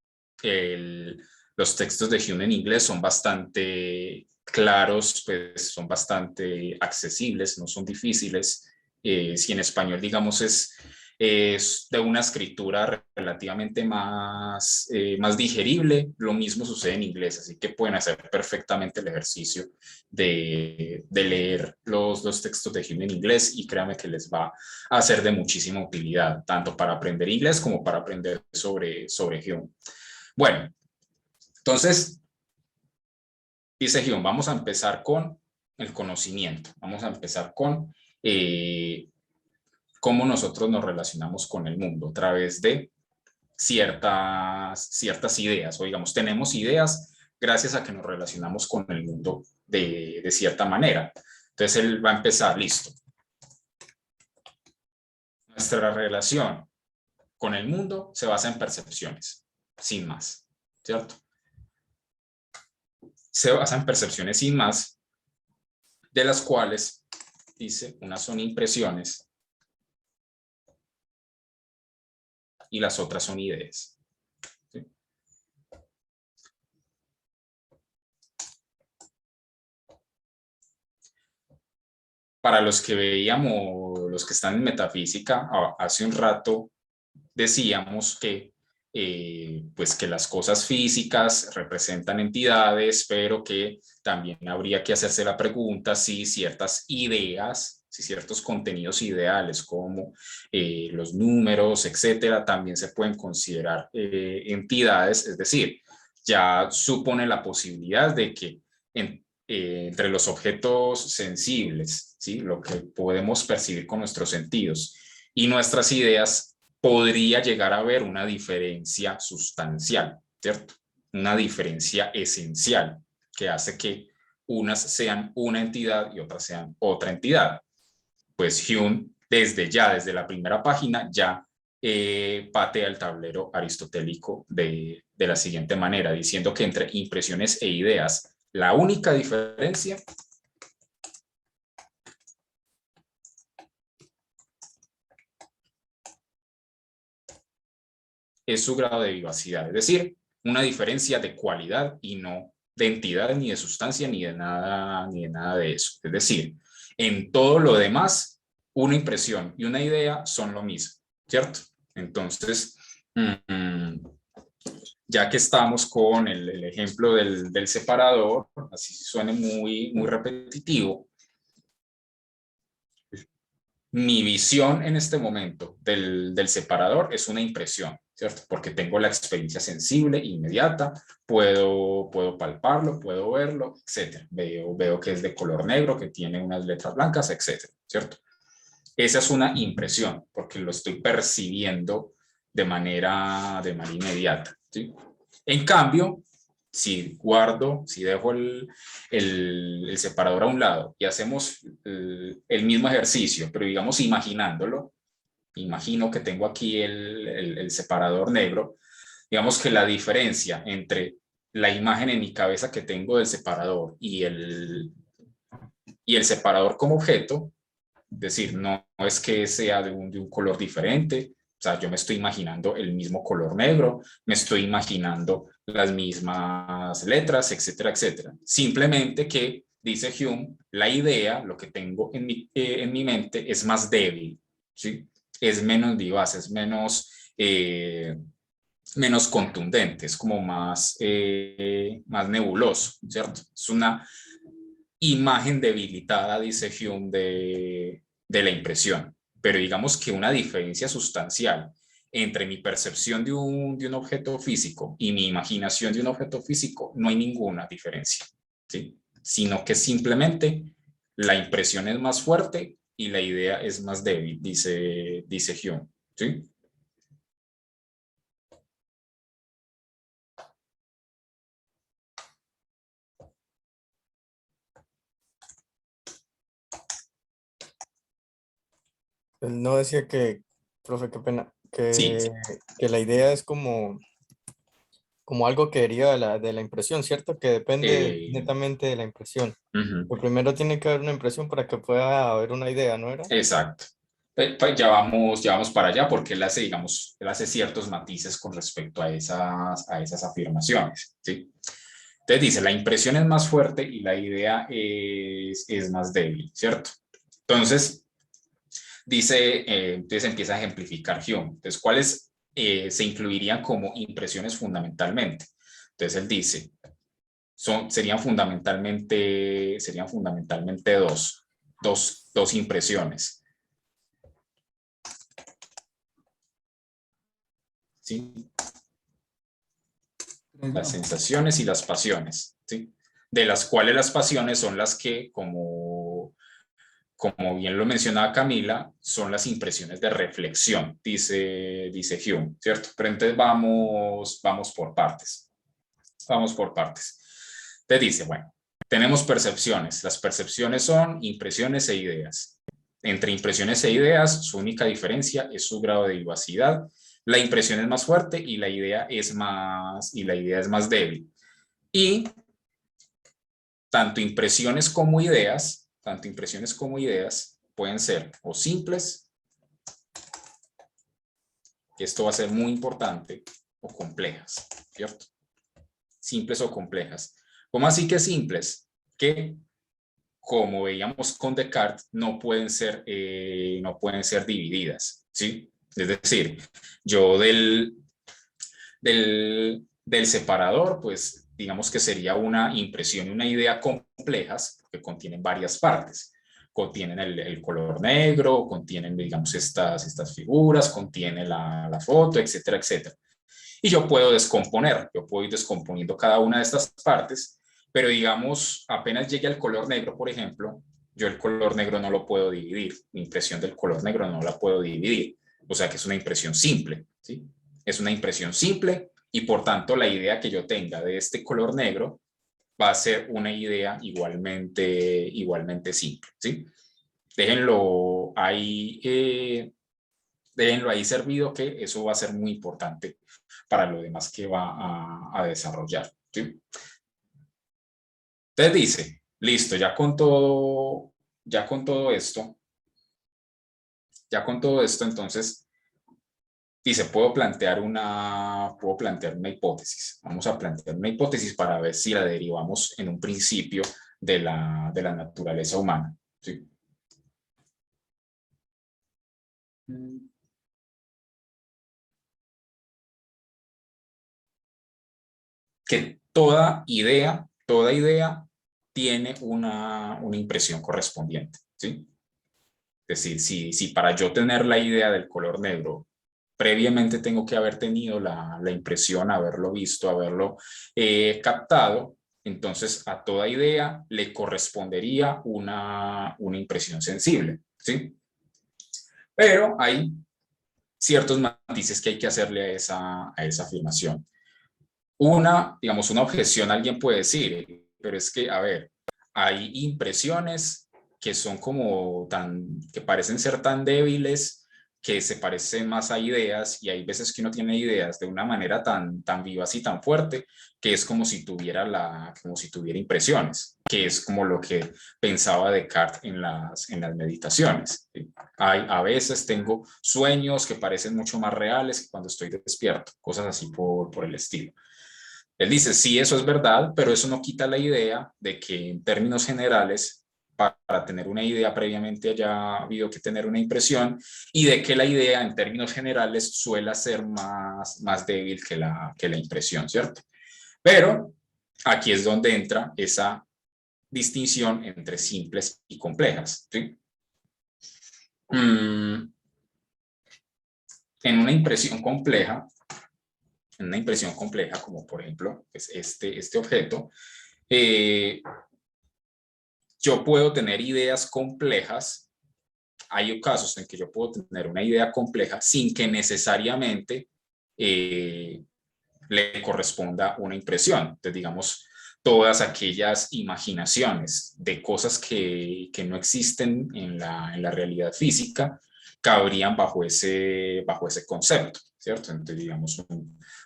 los textos de Hume en inglés son bastante claros, pues son bastante accesibles, no son difíciles. Si en español, digamos, es de una escritura relativamente más digerible, lo mismo sucede en inglés, así que pueden hacer perfectamente el ejercicio de leer los textos de Hume en inglés y créanme que les va a ser de muchísima utilidad, tanto para aprender inglés como para aprender sobre Hume. Bueno, entonces, dice Hume, vamos a empezar con el conocimiento, vamos a empezar con cómo nosotros nos relacionamos con el mundo a través de ciertas ideas, o digamos, tenemos ideas gracias a que nos relacionamos con el mundo de cierta manera. Entonces, él va a empezar, listo. Nuestra relación con el mundo se basa en percepciones, sin más, ¿cierto? Se basa en percepciones sin más, de las cuales, dice, unas son impresiones y las otras son ideas. ¿Sí? para los que veíamos, los que están en metafísica, hace un rato decíamos que pues que las cosas físicas representan entidades, pero que también habría que hacerse la pregunta si ciertas ideas, si ciertos contenidos ideales como los números, etcétera, también se pueden considerar entidades, es decir, ya supone la posibilidad de que entre los objetos sensibles, ¿sí? Lo que podemos percibir con nuestros sentidos y nuestras ideas, podría llegar a haber una diferencia sustancial, ¿cierto? Una diferencia esencial que hace que unas sean una entidad y otras sean otra entidad. Pues Hume, desde la primera página, ya patea el tablero aristotélico de la siguiente manera, diciendo que entre impresiones e ideas, la única diferencia es su grado de vivacidad, es decir, una diferencia de cualidad y no de entidad, ni de sustancia, ni de nada de eso. Es decir, en todo lo demás, una impresión y una idea son lo mismo, ¿cierto? Entonces, ya que estamos con el ejemplo del separador, así suene muy repetitivo, mi visión en este momento del separador es una impresión, ¿cierto? Porque tengo la experiencia sensible, inmediata, puedo palparlo, puedo verlo, etcétera. Veo que es de color negro, que tiene unas letras blancas, etcétera, ¿cierto? Esa es una impresión, porque lo estoy percibiendo de manera inmediata, ¿sí? En cambio, si dejo el separador a un lado y hacemos el mismo ejercicio, pero digamos imaginándolo, imagino que tengo aquí el separador negro, digamos que la diferencia entre la imagen en mi cabeza que tengo del separador y el separador como objeto, es decir, no es que sea de un color diferente, o sea, yo me estoy imaginando el mismo color negro, me estoy imaginando las mismas letras, etcétera, etcétera. Simplemente que, dice Hume, la idea, lo que tengo en mi mente es más débil, ¿sí? Es menos vivaz, es menos contundente, es como más nebuloso, ¿cierto? Es una imagen debilitada, dice Hume, de la impresión, pero digamos que una diferencia sustancial entre mi percepción de un objeto físico y mi imaginación de un objeto físico, no hay ninguna diferencia, ¿sí? Sino que simplemente la impresión es más fuerte y la idea es más débil, dice Hume, ¿sí? Él no decía que, profe, qué pena, Sí, que la idea es como algo que deriva de la impresión, ¿cierto? Que depende eh, netamente de la impresión. uh-huh. Lo primero tiene que haber una impresión para que pueda haber una idea, ¿no era? Exacto. Pues ya vamos para allá porque él hace ciertos matices con respecto a esas afirmaciones, ¿sí? Entonces dice, la impresión es más fuerte y la idea es más débil, ¿cierto? Entonces, entonces empieza a ejemplificar Hume. Entonces, ¿cuáles se incluirían como impresiones fundamentalmente? Entonces él dice, serían fundamentalmente dos impresiones. ¿Sí? Las sensaciones y las pasiones, ¿sí? De las cuales las pasiones son las que, como bien lo mencionaba Camila, son las impresiones de reflexión, dice Hume, ¿cierto? Pero entonces vamos por partes. Vamos por partes. Te dice, bueno, tenemos percepciones. Las percepciones son impresiones e ideas. Entre impresiones e ideas, su única diferencia es su grado de vivacidad. La impresión es más fuerte y la idea es más débil. Y tanto impresiones como ideas pueden ser o simples, que esto va a ser muy importante, o complejas, ¿cierto? Simples o complejas. ¿Cómo así que simples? Que como veíamos con Descartes, no pueden ser divididas, ¿sí? Es decir, yo del separador, pues digamos que sería una impresión y una idea complejas que contienen varias partes. Contienen el color negro, contienen, digamos, estas figuras, contiene la foto, etcétera, etcétera. Y yo puedo descomponer, yo puedo ir descomponiendo cada una de estas partes, pero digamos, apenas llegue al color negro, por ejemplo, yo el color negro no lo puedo dividir, mi impresión del color negro no la puedo dividir, o sea que es una impresión simple, ¿sí? Es una impresión simple y por tanto la idea que yo tenga de este color negro va a ser una idea igualmente simple, ¿sí? Déjenlo ahí, déjenlo ahí servido, que eso va a ser muy importante para lo demás que va a desarrollar, ¿sí? Entonces dice, listo, ya con todo esto, entonces dice, puedo plantear una hipótesis. Vamos a plantear una hipótesis para ver si la derivamos en un principio de la naturaleza humana, ¿sí? Que toda idea tiene una impresión correspondiente, ¿sí? Es decir, si para yo tener la idea del color negro, previamente tengo que haber tenido la impresión, haberlo visto, haberlo captado, entonces a toda idea le correspondería una impresión sensible, ¿sí? Pero hay ciertos matices que hay que hacerle a esa afirmación. Digamos, una objeción alguien puede decir, pero es que, a ver, hay impresiones que son que parecen ser tan débiles, que se parecen más a ideas, y hay veces que uno tiene ideas de una manera tan vivaz y tan fuerte, que es como si tuviera impresiones, que es como lo que pensaba Descartes en las meditaciones. A veces tengo sueños que parecen mucho más reales que cuando estoy despierto, cosas así por el estilo. Él dice, sí, eso es verdad, pero eso no quita la idea de que en términos generales, para tener una idea previamente haya habido que tener una impresión, y de que la idea en términos generales suele ser más débil que la impresión, ¿cierto? Pero aquí es donde entra esa distinción entre simples y complejas, ¿sí? En una impresión compleja, como por ejemplo pues este objeto, yo puedo tener ideas complejas. Hay casos en que yo puedo tener una idea compleja sin que necesariamente le corresponda una impresión. Entonces, digamos, todas aquellas imaginaciones de cosas que no existen en la realidad física cabrían bajo ese concepto, ¿cierto? Entonces, digamos,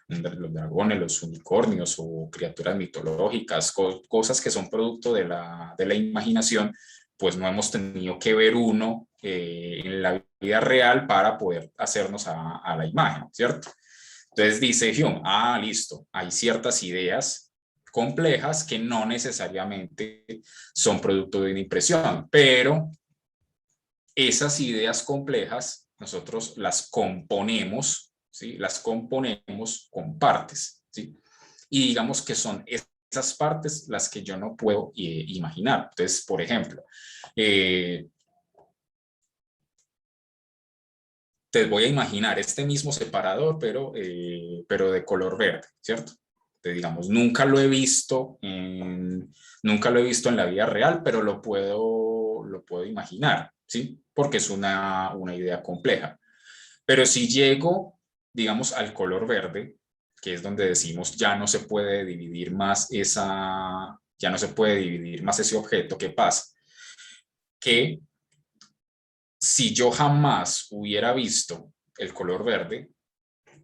los dragones, los unicornios o criaturas mitológicas, cosas que son producto de la imaginación, pues no hemos tenido que ver uno en la vida real para poder hacernos a la imagen, ¿cierto? Entonces dice Hume, listo, hay ciertas ideas complejas que no necesariamente son producto de una impresión, pero esas ideas complejas nosotros las componemos, ¿sí? Las componemos con partes, ¿sí? Y digamos que son esas partes las que yo no puedo imaginar. Entonces, por ejemplo, te voy a imaginar este mismo separador, pero de color verde, ¿cierto? Entonces, digamos, nunca lo he visto en la vida real, pero lo puedo imaginar, ¿sí? Porque es una idea compleja. Pero si llego, digamos, al color verde, que es donde decimos ya no se puede dividir más ese objeto, ¿qué pasa? Que si yo jamás hubiera visto el color verde,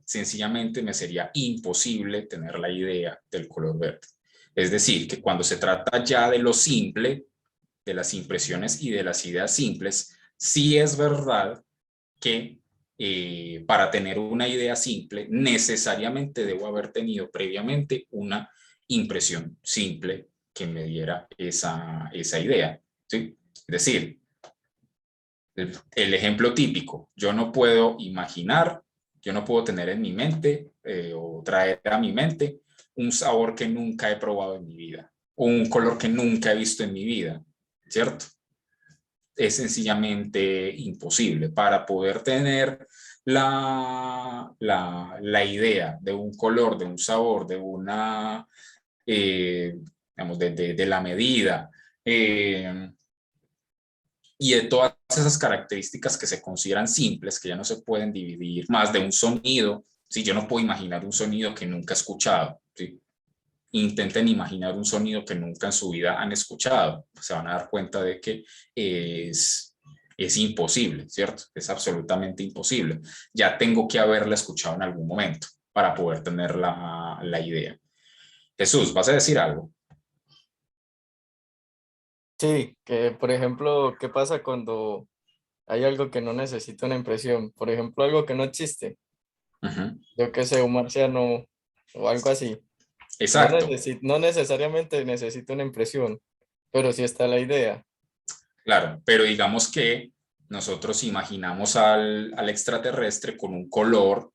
sencillamente me sería imposible tener la idea del color verde. Es decir, que cuando se trata ya de lo simple, de las impresiones y de las ideas simples, sí es verdad que para tener una idea simple, necesariamente debo haber tenido previamente una impresión simple que me diera esa idea, ¿sí? Es decir, el ejemplo típico, yo no puedo imaginar, yo no puedo tener en mi mente o traer a mi mente un sabor que nunca he probado en mi vida o un color que nunca he visto en mi vida, ¿cierto? Es sencillamente imposible. Para poder tener la idea de un color, de un sabor, de una, digamos, de la medida, y de todas esas características que se consideran simples, que ya no se pueden dividir, más de un sonido. Si yo no puedo imaginar un sonido que nunca he escuchado, ¿sí? Intenten imaginar un sonido que nunca en su vida han escuchado, se van a dar cuenta de que es imposible, ¿cierto? Es absolutamente imposible. Ya tengo que haberla escuchado en algún momento para poder tener la idea. Jesús, ¿vas a decir algo? Sí, que por ejemplo, ¿qué pasa cuando hay algo que no necesita una impresión? Por ejemplo, algo que no existe. Ujú. Yo qué sé, un marciano o algo así. Exacto, No necesariamente necesita una impresión, pero sí está la idea. claro, pero digamos que nosotros imaginamos al extraterrestre con un color,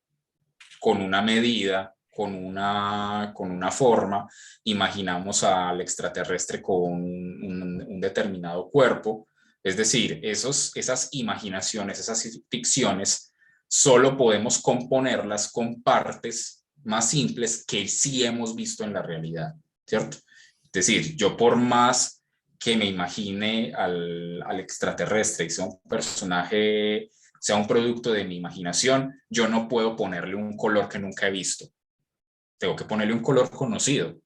con una medida, con una forma, imaginamos al extraterrestre con un determinado cuerpo. Es decir, esas imaginaciones, esas ficciones, solo podemos componerlas con partes más simples que sí hemos visto en la realidad, ¿cierto? Es decir, yo por más que me imagine al extraterrestre y sea un personaje, sea un producto de mi imaginación, yo no puedo ponerle un color que nunca he visto. Tengo que ponerle un color conocido,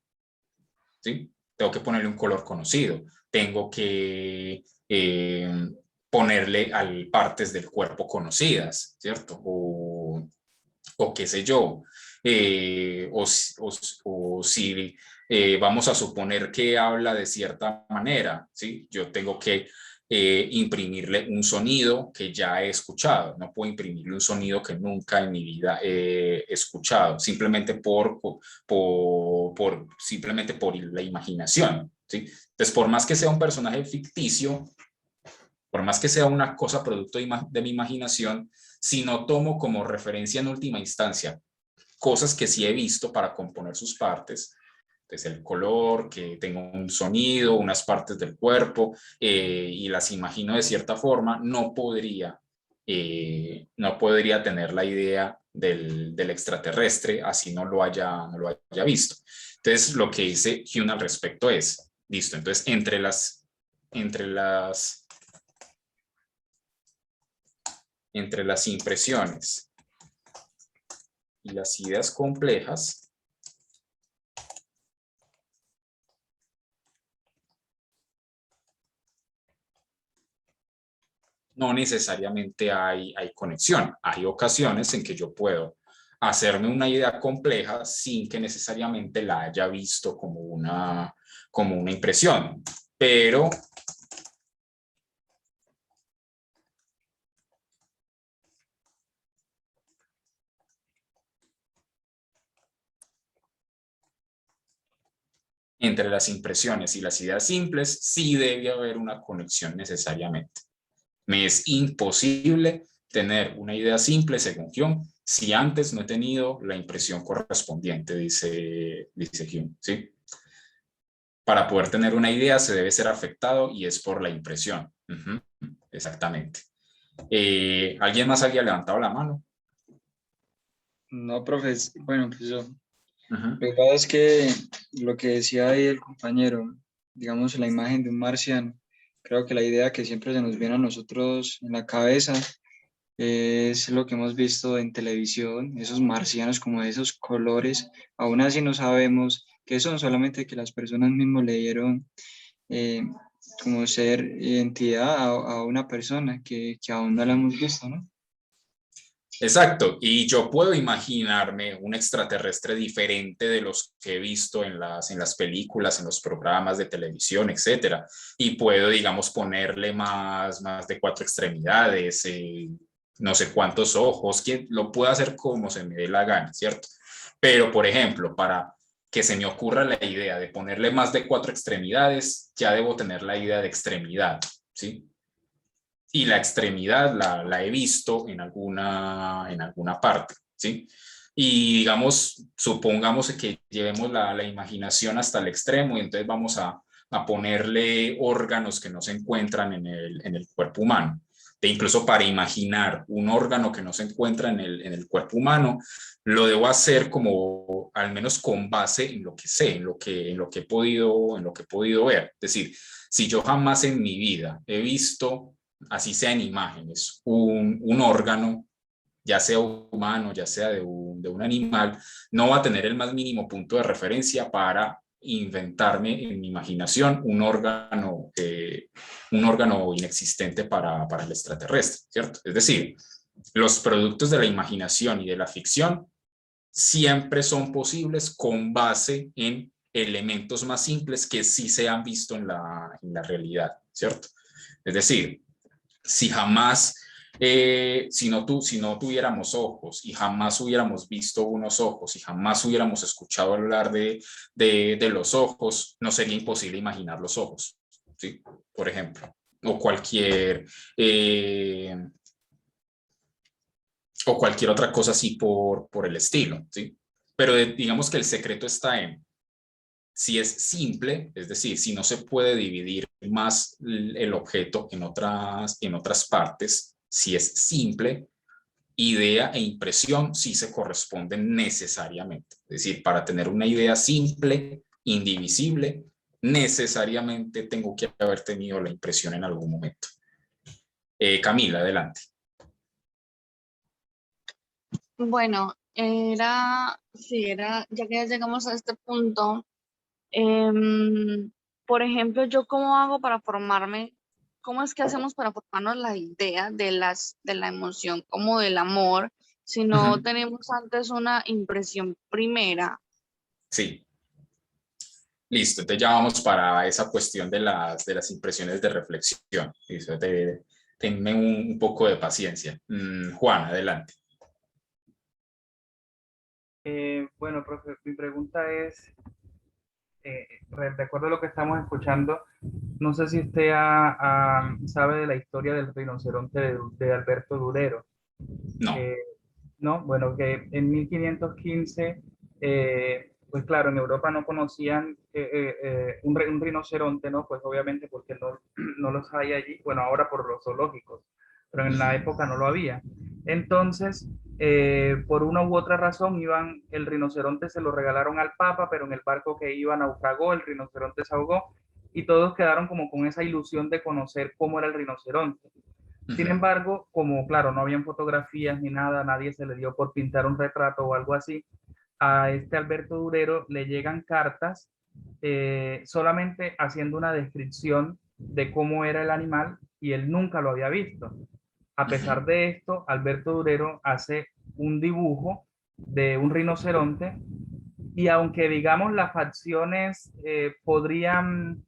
¿sí? Tengo que ponerle un color conocido. Tengo que ponerle partes del cuerpo conocidas, ¿cierto? O qué sé yo. O si vamos a suponer que habla de cierta manera, ¿sí? Yo tengo que imprimirle un sonido que ya he escuchado. No puedo imprimirle un sonido que nunca en mi vida he escuchado, simplemente simplemente por la imaginación, ¿sí? Entonces, por más que sea un personaje ficticio, por más que sea una cosa producto de mi imaginación, si no tomo como referencia en última instancia cosas que sí he visto para componer sus partes, pues el color, que tengo un sonido, unas partes del cuerpo, y las imagino de cierta forma, no podría tener la idea del extraterrestre, así no lo haya visto. Entonces, lo que dice Hume al respecto es, listo, entonces entre las, entre las impresiones y las ideas complejas, no necesariamente hay conexión. Hay ocasiones en que yo puedo hacerme una idea compleja sin que necesariamente la haya visto como una impresión. Pero entre las impresiones y las ideas simples, sí debe haber una conexión necesariamente. Me es imposible tener una idea simple, según Hume, si antes no he tenido la impresión correspondiente, dice Hume, ¿sí? Para poder tener una idea se debe ser afectado y es por la impresión. Exactamente. ¿Alguien más había levantado la mano? No, profes, bueno, pues yo. Uh-huh. Lo que pasa es que lo que decía ahí el compañero, digamos, la imagen de un marciano, creo que la idea que siempre se nos viene a nosotros en la cabeza es lo que hemos visto en televisión, esos marcianos como de esos colores, aún así no sabemos qué son, solamente que las personas mismas le dieron eh, como ser identidad a una persona que aún no la hemos visto, ¿no? Exacto, y yo puedo imaginarme un extraterrestre diferente de los que he visto en las películas, en los programas de televisión, etcétera, y puedo, digamos, ponerle más de 4 extremidades, no sé cuántos ojos, que lo puedo hacer como se me dé la gana, ¿cierto? Pero, por ejemplo, para que se me ocurra la idea de ponerle más de 4 extremidades, ya debo tener la idea de extremidad, ¿sí? Y la extremidad la he visto en alguna parte, ¿sí? Y digamos, supongamos que llevemos la imaginación hasta el extremo y entonces vamos a ponerle órganos que no se encuentran en el cuerpo humano. E incluso para imaginar un órgano que no se encuentra en el cuerpo humano, lo debo hacer como al menos con base en lo que sé, en lo que he podido ver. Es decir, si yo jamás en mi vida he visto, así sea en imágenes, un órgano, ya sea humano, ya sea de un animal, no va a tener el más mínimo punto de referencia para inventarme en mi imaginación un órgano inexistente para el extraterrestre, ¿cierto? Es decir, los productos de la imaginación y de la ficción siempre son posibles con base en elementos más simples que sí se han visto en la realidad, ¿cierto? Es decir, si jamás, si no tuviéramos ojos y jamás hubiéramos visto unos ojos y jamás hubiéramos escuchado hablar de los ojos, no sería imposible imaginar los ojos, ¿sí? Por ejemplo, o cualquier otra cosa así por el estilo, ¿sí? Pero digamos que el secreto está en si es simple, es decir, si no se puede dividir más el objeto en otras partes, si es simple, idea e impresión sí se corresponden necesariamente. Es decir, para tener una idea simple, indivisible, necesariamente tengo que haber tenido la impresión en algún momento. Camila, adelante. Bueno, ya que ya llegamos a este punto, em, por ejemplo, yo cómo hago para formarme, cómo es que hacemos para formarnos la idea de la emoción como del amor, si no tenemos antes una impresión primera. Sí. Listo, entonces ya vamos para esa cuestión de las impresiones de reflexión. Listo, tenme un poco de paciencia. Juan, adelante. Bueno, profe, mi pregunta es, de acuerdo a lo que estamos escuchando, no sé si usted sabe de la historia del rinoceronte de Alberto Durero. No. ¿No? Bueno, que en 1515, pues claro, en Europa no conocían un rinoceronte, ¿no? Pues obviamente porque no los hay allí, bueno, ahora por los zoológicos, pero en la época no lo había. Entonces, por una u otra razón, el rinoceronte se lo regalaron al Papa, pero en el barco que iba naufragó, el rinoceronte se ahogó y todos quedaron como con esa ilusión de conocer cómo era el rinoceronte. Sin embargo, como claro, no habían fotografías ni nada, nadie se le dio por pintar un retrato o algo así, a este Alberto Durero le llegan cartas solamente haciendo una descripción de cómo era el animal y él nunca lo había visto. A pesar de esto, Alberto Durero hace un dibujo de un rinoceronte y aunque digamos las facciones podrían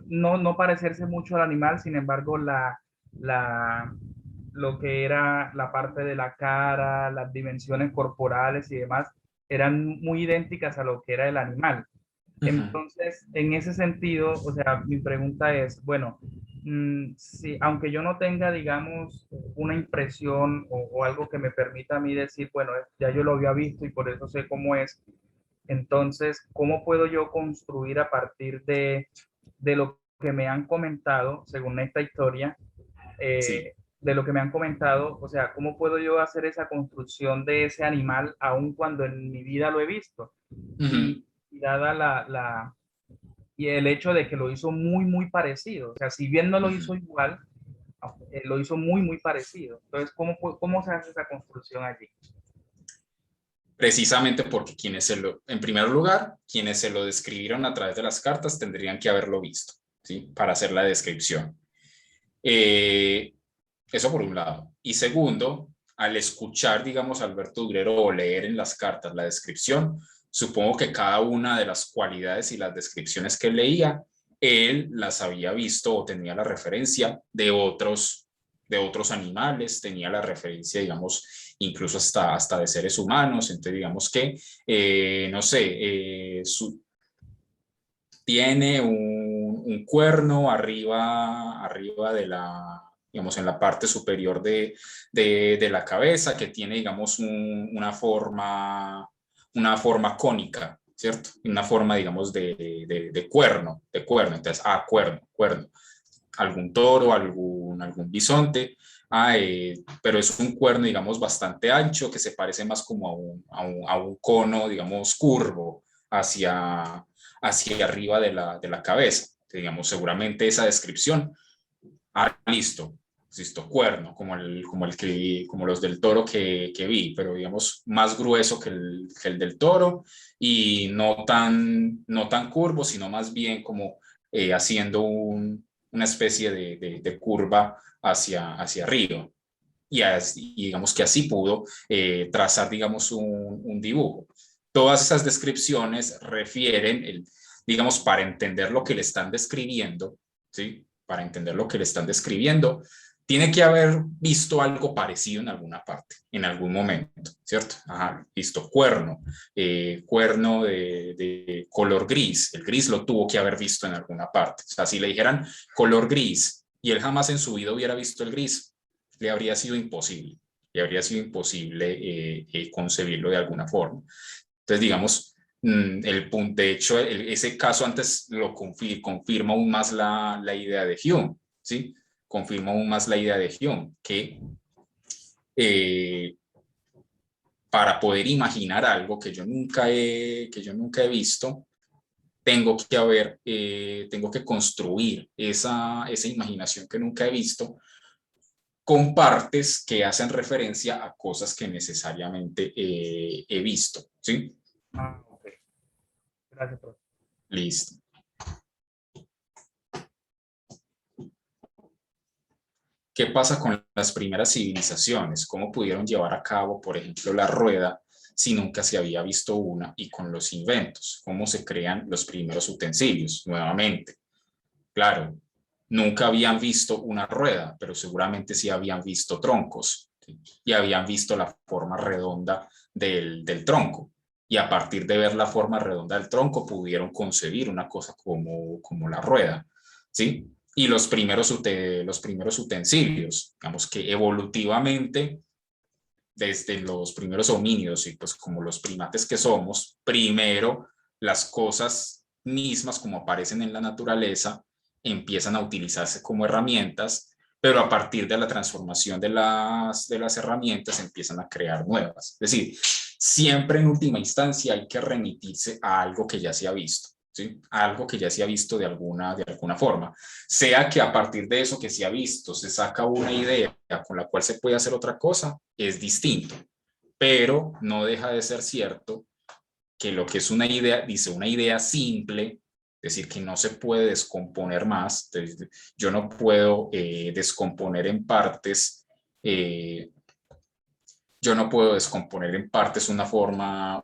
no parecerse mucho al animal, sin embargo lo que era la parte de la cara, las dimensiones corporales y demás, eran muy idénticas a lo que era el animal. Entonces, en ese sentido, o sea, mi pregunta es, bueno, si, aunque yo no tenga, digamos, una impresión o algo que me permita a mí decir, bueno, ya yo lo había visto y por eso sé cómo es, entonces, ¿cómo puedo yo construir a partir de lo que me han comentado, según esta historia, Sí. de lo que me han comentado, o sea, ¿cómo puedo yo hacer esa construcción de ese animal aun cuando en mi vida lo he visto? Y dada y el hecho de que lo hizo muy, muy parecido, o sea, si bien no lo hizo igual, lo hizo muy, muy parecido. Entonces, ¿cómo se hace esa construcción allí? Precisamente porque en primer lugar, quienes se lo describieron a través de las cartas tendrían que haberlo visto, ¿sí? Para hacer la descripción. Eso por un lado. Y segundo, al escuchar, digamos, a Alberto Durero o leer en las cartas la descripción, supongo que cada una de las cualidades y las descripciones que leía, él las había visto o tenía la referencia de otros animales, tenía la referencia, digamos, incluso hasta de seres humanos. Entonces, digamos que, no sé, tiene un cuerno arriba de la, digamos, en la parte superior de la cabeza, que tiene, digamos, una forma cónica, ¿cierto? Una forma, digamos, de cuerno, Entonces, cuerno. Algún toro, algún bisonte, pero es un cuerno, digamos, bastante ancho, que se parece más como a un cono, digamos, curvo hacia arriba de la cabeza. Digamos, seguramente esa descripción, listo, cuerno, como los del toro que vi, pero digamos, más grueso que el del toro y no tan curvo, sino más bien como haciendo una especie de curva hacia arriba. Y digamos que así pudo trazar, digamos, un dibujo. Todas esas descripciones refieren, digamos, para entender lo que le están describiendo, ¿sí? Para entender lo que le están describiendo, tiene que haber visto algo parecido en alguna parte, en algún momento, ¿cierto? Ajá, visto cuerno de color gris. El gris lo tuvo que haber visto en alguna parte. O sea, si le dijeran color gris y él jamás en su vida hubiera visto el gris, le habría sido imposible. Le habría sido imposible concebirlo de alguna forma. Entonces, digamos, el punto, de hecho, ese caso antes lo confirma aún más la idea de Hume, ¿sí? Confirma aún más la idea de Hume, que para poder imaginar algo que yo nunca he visto, tengo que construir esa imaginación que nunca he visto con partes que hacen referencia a cosas que necesariamente he visto, ¿sí? Ah, ok. Gracias, profe. Listo. ¿Qué pasa con las primeras civilizaciones? ¿Cómo pudieron llevar a cabo, por ejemplo, la rueda si nunca se había visto una? Y con los inventos, ¿cómo se crean los primeros utensilios? Nuevamente, claro, nunca habían visto una rueda, pero seguramente sí habían visto troncos, ¿sí? Y habían visto la forma redonda del tronco. Y a partir de ver la forma redonda del tronco, pudieron concebir una cosa como la rueda, ¿sí? Y los primeros utensilios, digamos que evolutivamente, desde los primeros homínidos y pues como los primates que somos, primero las cosas mismas como aparecen en la naturaleza empiezan a utilizarse como herramientas, pero a partir de la transformación de las herramientas empiezan a crear nuevas. Es decir, siempre en última instancia hay que remitirse a algo que ya se ha visto, ¿sí? A algo que ya se ha visto de alguna forma. Sea que a partir de eso que se ha visto se saca una idea con la cual se puede hacer otra cosa, es distinto, pero no deja de ser cierto que lo que es una idea, dice una idea simple, es decir, que no se puede descomponer más. Entonces, yo no puedo descomponer en partes, yo no puedo descomponer en partes una forma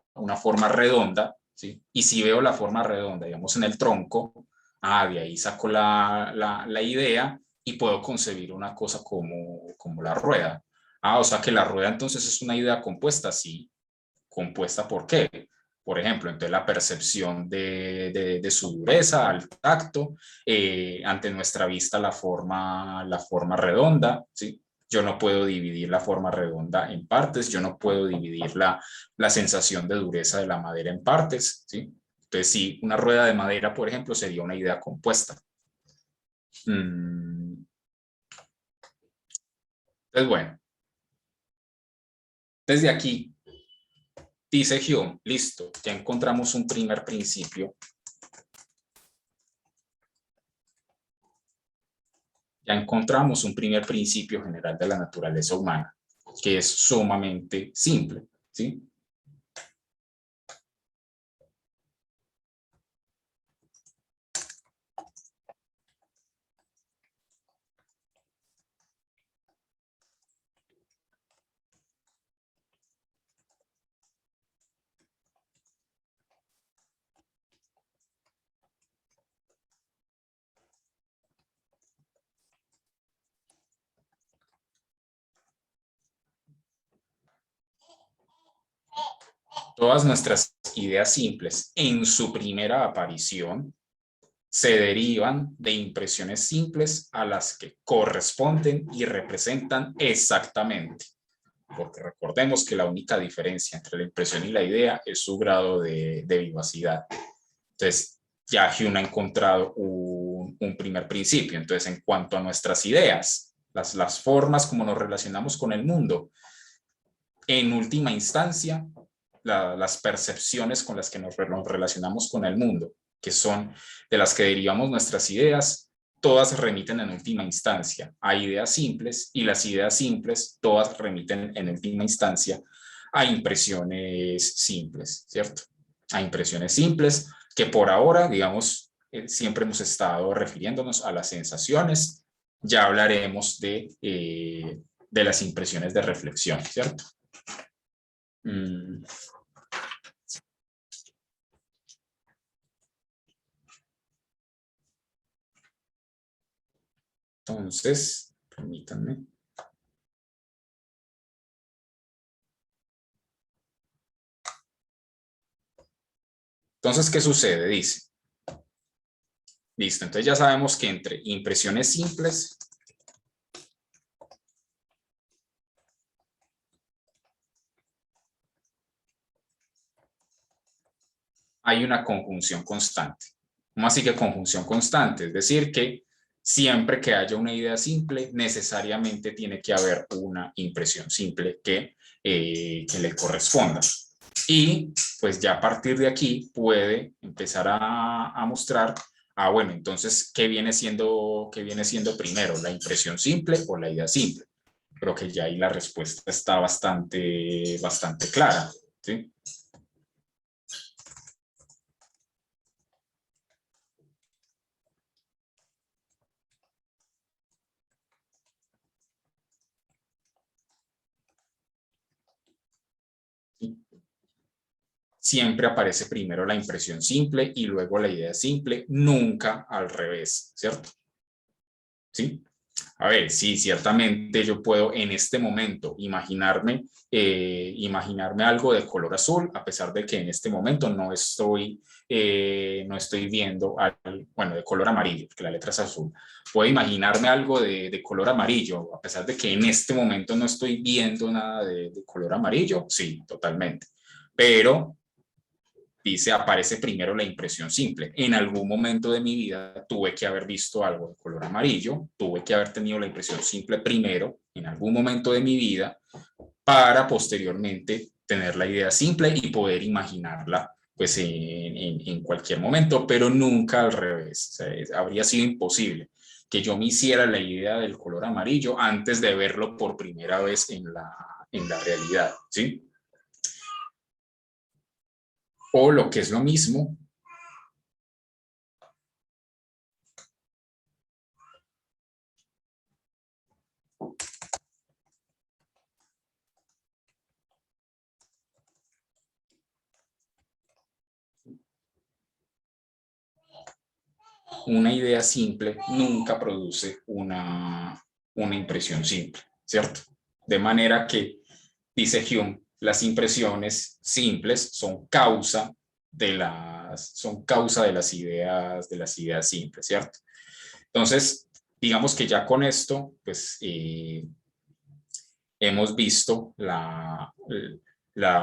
redonda, ¿sí? Y si veo la forma redonda, digamos, en el tronco, de ahí saco la idea y puedo concebir una cosa como la rueda. O sea que la rueda entonces es una idea compuesta, sí. ¿Compuesta por qué? Por ejemplo, entonces la percepción de su dureza al tacto, ante nuestra vista la forma redonda, ¿sí? Yo no puedo dividir la forma redonda en partes, yo no puedo dividir la sensación de dureza de la madera en partes, ¿sí? Entonces, sí, una rueda de madera, por ejemplo, sería una idea compuesta. Entonces, bueno, desde aquí, dice Hume, listo, ya encontramos un primer principio. Ya encontramos un primer principio general de la naturaleza humana, que es sumamente simple, ¿sí? Todas nuestras ideas simples en su primera aparición se derivan de impresiones simples a las que corresponden y representan exactamente. Porque recordemos que la única diferencia entre la impresión y la idea es su grado de vivacidad. Entonces, ya Hume ha encontrado un primer principio. Entonces, en cuanto a nuestras ideas, las formas como nos relacionamos con el mundo, en última instancia, las percepciones con las que nos relacionamos con el mundo, que son de las que derivamos nuestras ideas, todas remiten en última instancia a ideas simples, y las ideas simples todas remiten en última instancia a impresiones simples, ¿cierto? A impresiones simples que por ahora, digamos, siempre hemos estado refiriéndonos a las sensaciones. Ya hablaremos de las impresiones de reflexión, ¿cierto? Entonces, permítanme. Entonces, ¿qué sucede? Dice. Listo, entonces ya sabemos que entre impresiones simples hay una conjunción constante. ¿Cómo así que conjunción constante? Es decir, que siempre que haya una idea simple, necesariamente tiene que haber una impresión simple que le corresponda. Y pues ya a partir de aquí puede empezar a mostrar, bueno, entonces, ¿qué viene siendo primero? ¿La impresión simple o la idea simple? Creo que ya ahí la respuesta está bastante clara, ¿sí? Siempre aparece primero la impresión simple y luego la idea simple, nunca al revés, ¿cierto? ¿Sí? A ver, sí, ciertamente yo puedo en este momento imaginarme algo de color azul, a pesar de que en este momento no estoy viendo, bueno, de color amarillo, porque la letra es azul. Puedo imaginarme algo de color amarillo, a pesar de que en este momento no estoy viendo nada de color amarillo, sí, totalmente. Pero dice, aparece primero la impresión simple. En algún momento de mi vida tuve que haber visto algo de color amarillo, tuve que haber tenido la impresión simple primero, en algún momento de mi vida, para posteriormente tener la idea simple y poder imaginarla pues en cualquier momento, pero nunca al revés. O sea, habría sido imposible que yo me hiciera la idea del color amarillo antes de verlo por primera vez en la realidad, ¿sí? O lo que es lo mismo, una idea simple nunca produce una impresión simple, ¿cierto? De manera que, dice Hume, las impresiones simples son causa de las ideas simples, ¿cierto? Entonces, digamos que ya con esto, pues hemos visto la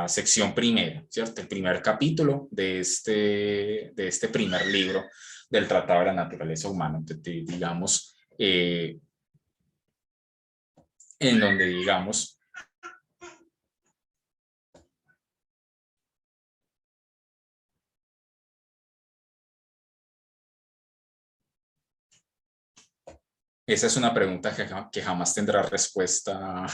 sección primera, ¿cierto? El primer capítulo de este primer libro del Tratado de la Naturaleza Humana. Entonces, digamos, en donde digamos esa es una pregunta que jamás tendrá respuesta,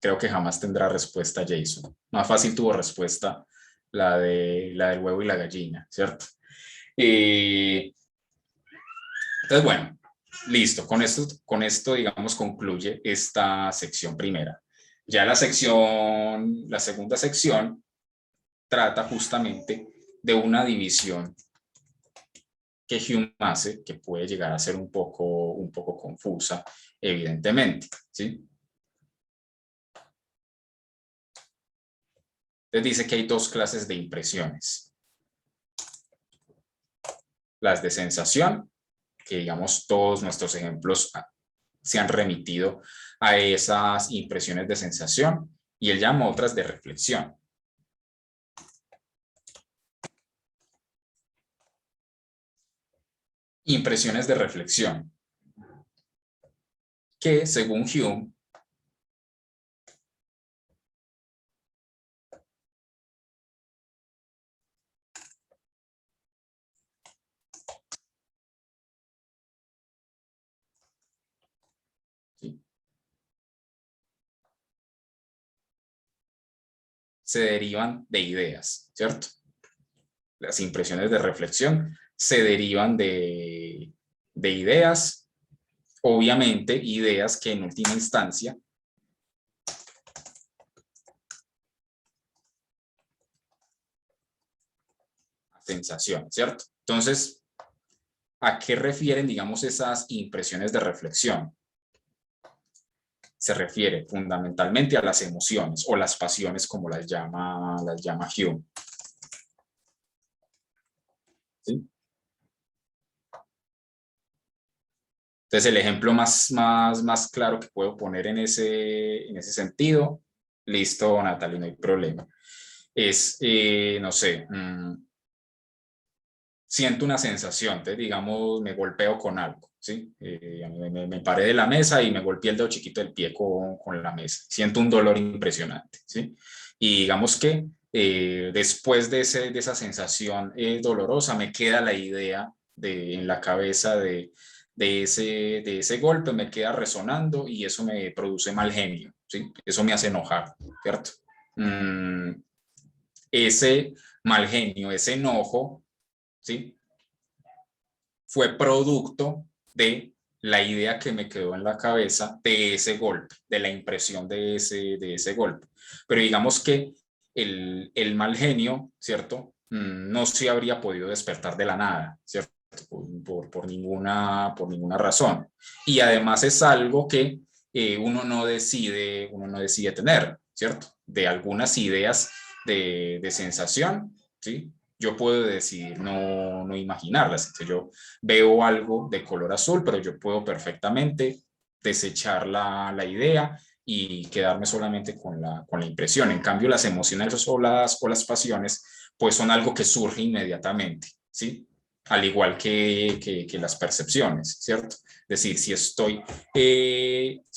creo que jamás tendrá respuesta Jason. Más fácil tuvo respuesta la del huevo y la gallina, ¿cierto? Entonces, bueno, listo. Con esto, digamos, concluye esta sección primera. Ya la segunda sección trata justamente de una división que Hume hace, que puede llegar a ser un poco confusa, evidentemente, ¿sí? Entonces dice que hay dos clases de impresiones. Las de sensación, que digamos todos nuestros ejemplos se han remitido a esas impresiones de sensación, y él llama otras de reflexión. Impresiones de reflexión, que según Hume, ¿sí?, se derivan de ideas, ¿cierto? Las impresiones de reflexión se derivan de ideas, obviamente ideas que en última instancia sensación, ¿cierto? Entonces, ¿a qué refieren, digamos, esas impresiones de reflexión? Se refiere fundamentalmente a las emociones o las pasiones, como las llama Hume. ¿Sí? Entonces, el ejemplo más claro que puedo poner en ese sentido, listo, Natalie, no hay problema, es, no sé, siento una sensación, digamos, me golpeo con algo, ¿sí? Me paré de la mesa y me golpeé el dedo chiquito del pie con la mesa. Siento un dolor impresionante, ¿sí? Y digamos que después de esa sensación dolorosa me queda la idea en la cabeza de ese golpe, me queda resonando y eso me produce mal genio, ¿sí? Eso me hace enojar, ¿cierto? Ese mal genio, ese enojo, ¿sí?, fue producto de la idea que me quedó en la cabeza de ese golpe, de la impresión de ese golpe. Pero digamos que el mal genio, ¿cierto?, no se habría podido despertar de la nada, ¿cierto?, por ninguna razón. Y además es algo que uno no decide tener, ¿cierto? De algunas ideas de sensación, ¿sí?, yo puedo decidir no imaginarlas. Entonces yo veo algo de color azul, pero yo puedo perfectamente desechar la idea y quedarme solamente con la impresión. En cambio, las emociones o las pasiones, pues son algo que surge inmediatamente, ¿sí? Al igual que las percepciones, ¿cierto? Es decir, si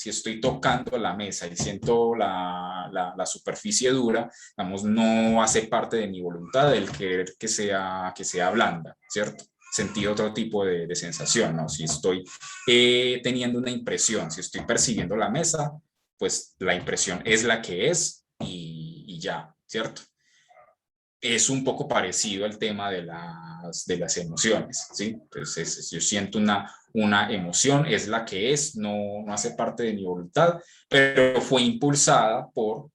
estoy tocando la mesa y siento la superficie dura, digamos, no hace parte de mi voluntad el querer que sea blanda, ¿cierto? Sentir otro tipo de sensación, ¿no? Si estoy teniendo una impresión, si estoy percibiendo la mesa, pues la impresión es la que es y ya, ¿cierto? Es un poco parecido al tema de las emociones, ¿sí? Entonces, yo siento una emoción, es la que es, no hace parte de mi voluntad, pero fue impulsada por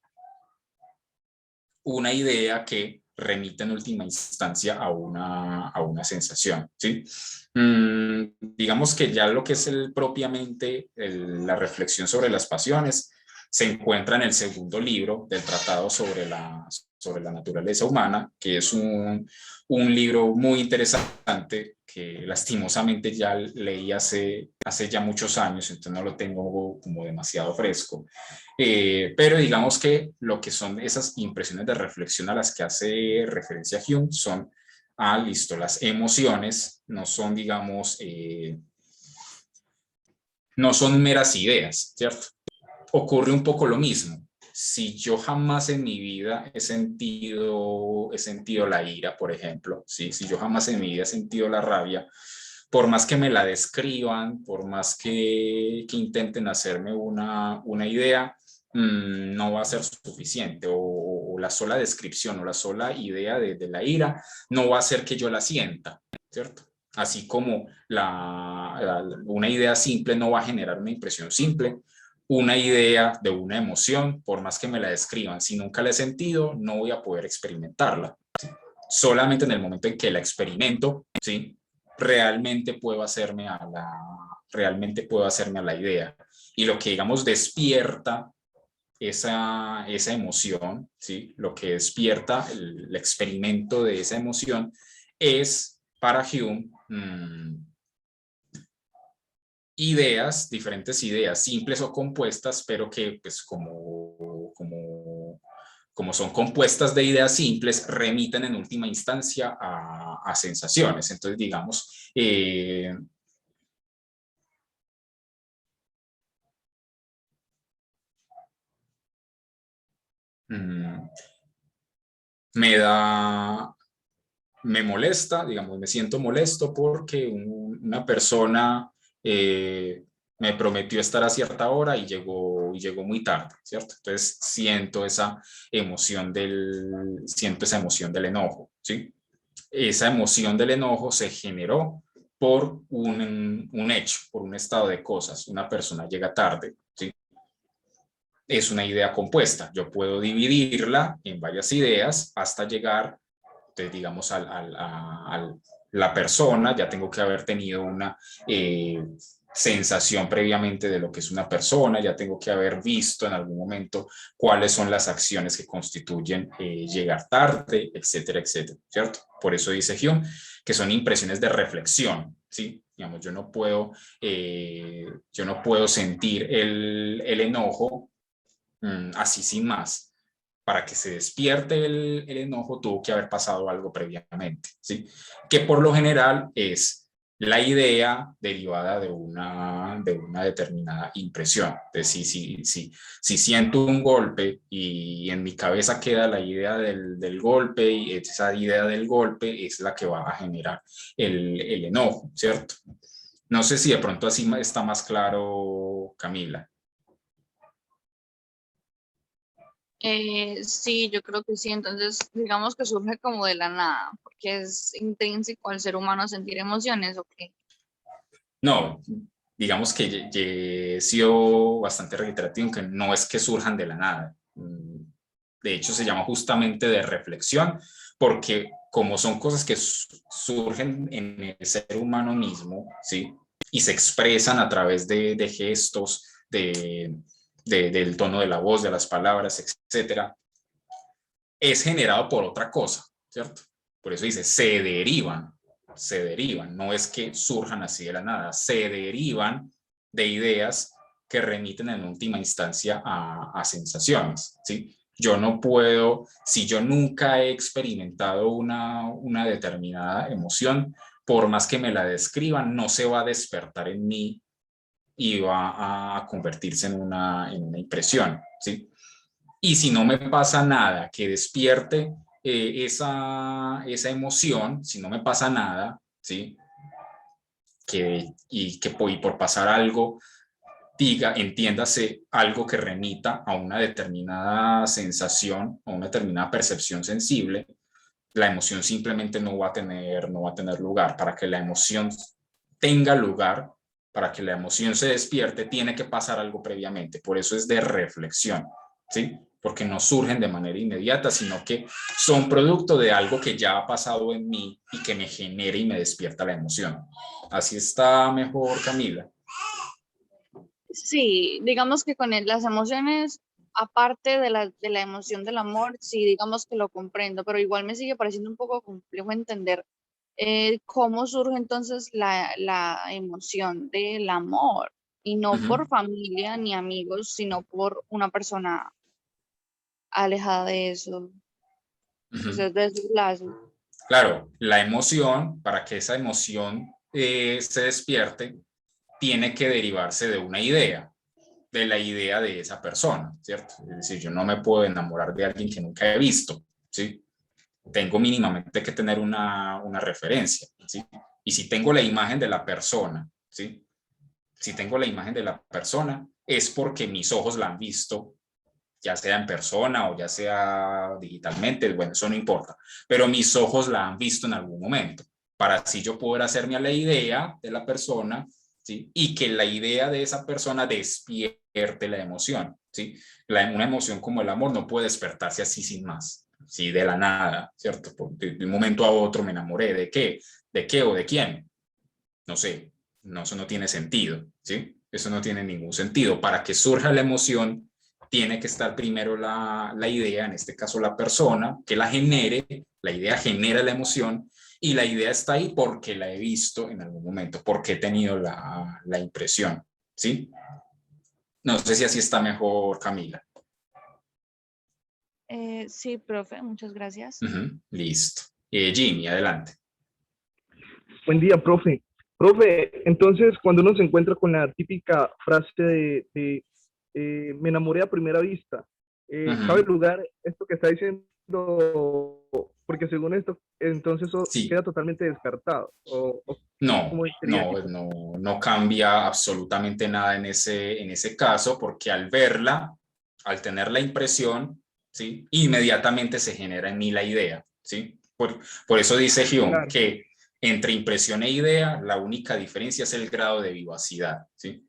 una idea que remite en última instancia a una sensación, ¿sí? Digamos que ya lo que es propiamente la reflexión sobre las pasiones se encuentra en el segundo libro del Tratado sobre la naturaleza humana, que es un libro muy interesante que lastimosamente ya leí hace ya muchos años, entonces no lo tengo como demasiado fresco. Pero digamos que lo que son esas impresiones de reflexión a las que hace referencia Hume son, listo, las emociones no son, digamos, no son meras ideas, ¿cierto? Ocurre un poco lo mismo. Si yo jamás en mi vida he sentido la ira, por ejemplo, ¿sí? Si yo jamás en mi vida he sentido la rabia, por más que me la describan, por más que intenten hacerme una idea, no va a ser suficiente, o la sola descripción o la sola idea de la ira no va a hacer que yo la sienta, ¿cierto? Así como una idea simple no va a generar una impresión simple, una idea de una emoción, por más que me la describan, si nunca la he sentido, no voy a poder experimentarla, ¿sí? Solamente en el momento en que la experimento, ¿sí?, realmente puedo hacerme a la idea. Y lo que, digamos, despierta esa emoción, ¿sí? Lo que despierta el experimento de esa emoción es, para Hume, diferentes ideas, simples o compuestas, pero que pues como son compuestas de ideas simples, remiten en última instancia a sensaciones. Entonces, digamos, me molesta, digamos, me siento molesto porque una persona me prometió estar a cierta hora y llegó muy tarde, ¿cierto? Entonces siento esa emoción del enojo, ¿sí? Esa emoción del enojo se generó por un hecho, por un estado de cosas. Una persona llega tarde, ¿sí? Es una idea compuesta. Yo puedo dividirla en varias ideas hasta llegar, entonces, digamos, a la persona. Ya tengo que haber tenido una sensación previamente de lo que es una persona, ya tengo que haber visto en algún momento cuáles son las acciones que constituyen llegar tarde, etcétera, etcétera, ¿cierto? Por eso dice Hume que son impresiones de reflexión, ¿sí? Digamos, yo no puedo sentir el enojo así sin más. Para que se despierte el enojo tuvo que haber pasado algo previamente, ¿sí? Que por lo general es la idea derivada de una determinada impresión. Entonces, si siento un golpe y en mi cabeza queda la idea del golpe, y esa idea del golpe es la que va a generar el enojo, ¿cierto? No sé si de pronto así está más claro, Camila. Sí, yo creo que sí. Entonces, digamos que surge como de la nada, porque es intrínseco al ser humano sentir emociones, ¿o qué? No, digamos que he sido bastante reiterativo en que no es que surjan de la nada. De hecho, se llama justamente de reflexión, porque como son cosas que surgen en el ser humano mismo, ¿sí? Y se expresan a través de gestos, del tono de la voz, de las palabras, etcétera, es generado por otra cosa, ¿cierto? Por eso dice, se derivan, no es que surjan así de la nada, se derivan de ideas que remiten en última instancia a sensaciones, ¿sí? Yo no puedo, si yo nunca he experimentado una determinada emoción, por más que me la describan, no se va a despertar en mí y va a convertirse en una impresión, ¿sí? Y si no me pasa nada que despierte esa emoción, si no me pasa nada, ¿sí? Y por pasar algo, entiéndase algo que remita a una determinada sensación, a una determinada percepción sensible, la emoción simplemente no va a tener lugar. Para que la emoción tenga lugar, para que la emoción se despierte, tiene que pasar algo previamente. Por eso es de reflexión, ¿sí? Porque no surgen de manera inmediata, sino que son producto de algo que ya ha pasado en mí y que me genera y me despierta la emoción. Así está mejor, Camila. Sí, digamos que con las emociones, aparte de la emoción del amor, sí, digamos que lo comprendo, pero igual me sigue pareciendo un poco complejo entender cómo surge entonces la emoción del amor, y no por familia ni amigos, sino por una persona alejada de eso, o sea, de esos lazos. Claro, la emoción, para que esa emoción se despierte, tiene que derivarse de una idea, de la idea de esa persona, ¿cierto? Es decir, yo no me puedo enamorar de alguien que nunca he visto, ¿sí? Tengo mínimamente que tener una referencia, ¿sí? Y si tengo la imagen de la persona, ¿sí? Si tengo la imagen de la persona, es porque mis ojos la han visto, ya sea en persona o ya sea digitalmente, bueno, eso no importa, pero mis ojos la han visto en algún momento, para así yo poder hacerme a la idea de la persona, ¿sí? Y que la idea de esa persona despierte la emoción, ¿sí? Una emoción como el amor no puede despertarse así sin más, ¿sí? De la nada, ¿cierto? De un momento a otro me enamoré, ¿de qué? ¿De qué o de quién? No sé, no, eso no tiene sentido, ¿sí? Eso no tiene ningún sentido. Para que surja la emoción, tiene que estar primero la idea, en este caso la persona, que la genere, la idea genera la emoción, y la idea está ahí porque la he visto en algún momento, porque he tenido la impresión, ¿sí? No sé si así está mejor, Camila. Sí, profe, muchas gracias. Listo. Jimmy, adelante. Buen día, profe. Profe, entonces cuando uno se encuentra con la típica frase me enamoré a primera vista, ¿cabe lugar esto que está diciendo? Porque según esto, entonces eso Sí. queda totalmente descartado. No, ¿cómo sería? no cambia absolutamente nada en ese caso, porque al verla, al tener la impresión, ¿sí? Inmediatamente se genera en mí la idea, ¿sí? Por eso dice Hume Claro. que entre impresión e idea, la única diferencia es el grado de vivacidad, ¿sí?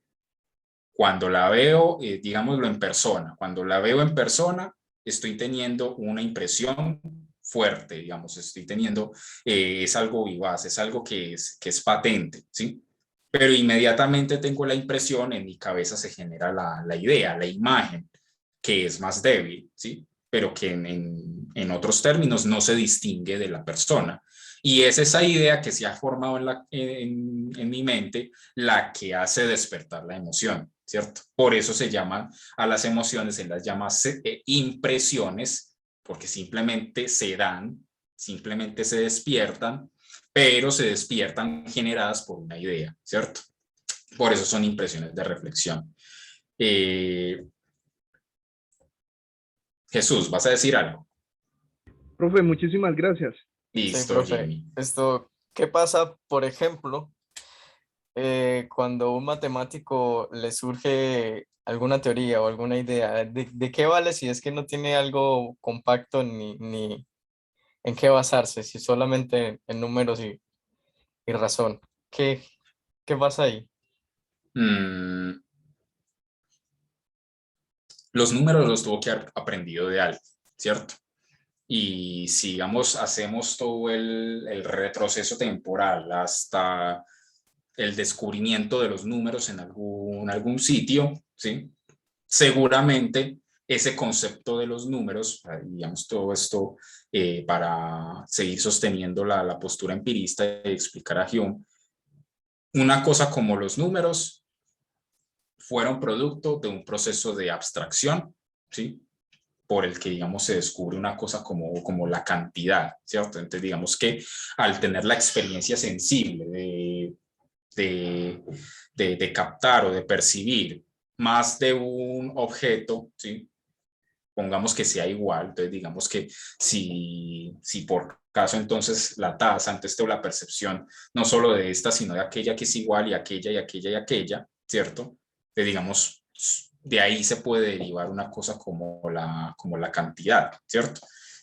Cuando la veo, digámoslo en persona, cuando la veo en persona, estoy teniendo una impresión fuerte, digamos, estoy teniendo, es algo vivaz, es algo que es patente, ¿sí? Pero inmediatamente tengo la impresión, en mi cabeza se genera la idea, la imagen, que es más débil, ¿sí? Pero que en otros términos no se distingue de la persona. Y es esa idea que se ha formado en mi mente la que hace despertar la emoción, ¿cierto? Por eso se llaman a las emociones, se las llama impresiones, porque simplemente se dan, simplemente se despiertan, pero se despiertan generadas por una idea, ¿cierto? Por eso son impresiones de reflexión. Jesús, ¿vas a decir algo? Profe, muchísimas gracias. Sí, Listo, profe. Jimmy. ¿Qué pasa, por ejemplo, cuando a un matemático le surge alguna teoría o alguna idea? ¿De qué vale si es que no tiene algo compacto ni en qué basarse, si solamente en números y razón? ¿Qué pasa ahí? Los números los tuvo que haber aprendido de algo, ¿cierto? Y si, digamos, hacemos todo el retroceso temporal hasta el descubrimiento de los números en algún sitio, ¿sí? Seguramente ese concepto de los números, digamos, todo esto para seguir sosteniendo la postura empirista y explicar a Hume, una cosa como los números fueron producto de un proceso de abstracción, ¿sí? Por el que, digamos, se descubre una cosa como la cantidad, ¿cierto? Entonces, digamos que al tener la experiencia sensible de captar o de percibir más de un objeto, ¿sí? Pongamos que sea igual, entonces digamos que si por caso entonces la tasa, entonces tengo la percepción no solo de esta, sino de aquella que es igual y aquella y aquella y aquella, ¿cierto? Entonces digamos, de ahí se puede derivar una cosa como la cantidad, ¿cierto?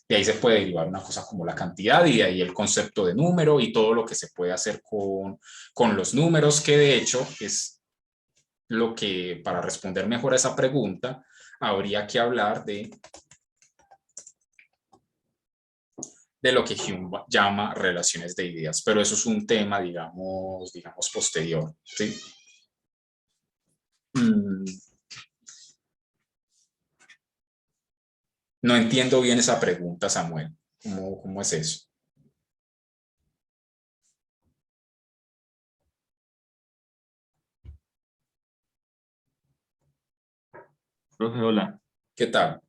De ahí se puede derivar una cosa como la cantidad y de ahí el concepto de número y todo lo que se puede hacer con los números, que de hecho es lo que, para responder mejor a esa pregunta, habría que hablar de lo que Hume llama relaciones de ideas, pero eso es un tema, digamos posterior, ¿sí? No entiendo bien esa pregunta, Samuel. ¿Cómo es eso? Profe, hola. ¿Qué tal?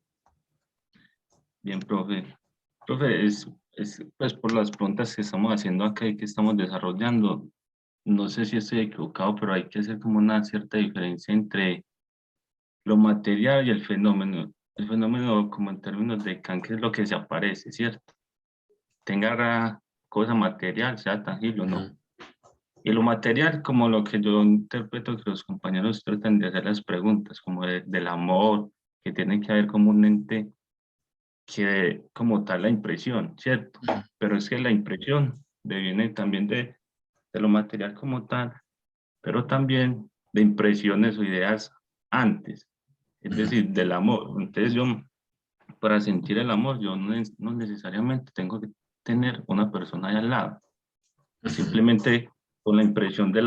Bien, profe. Profe, pues por las preguntas que estamos haciendo acá y que estamos desarrollando, no sé si estoy equivocado, pero hay que hacer como una cierta diferencia entre lo material y el fenómeno. El fenómeno, como en términos de Kant, que es lo que se aparece, ¿cierto? Tenga cosa material, sea tangible o no. Y lo material, como lo que yo interpreto que los compañeros tratan de hacer las preguntas, como del amor, que tiene que haber como un ente que como tal la impresión, ¿cierto? Pero es que la impresión viene también de lo material como tal, pero también de impresiones o ideas antes, es decir, del amor. Entonces yo, para sentir el amor, yo no necesariamente tengo que tener una persona ahí al lado. Simplemente con la impresión de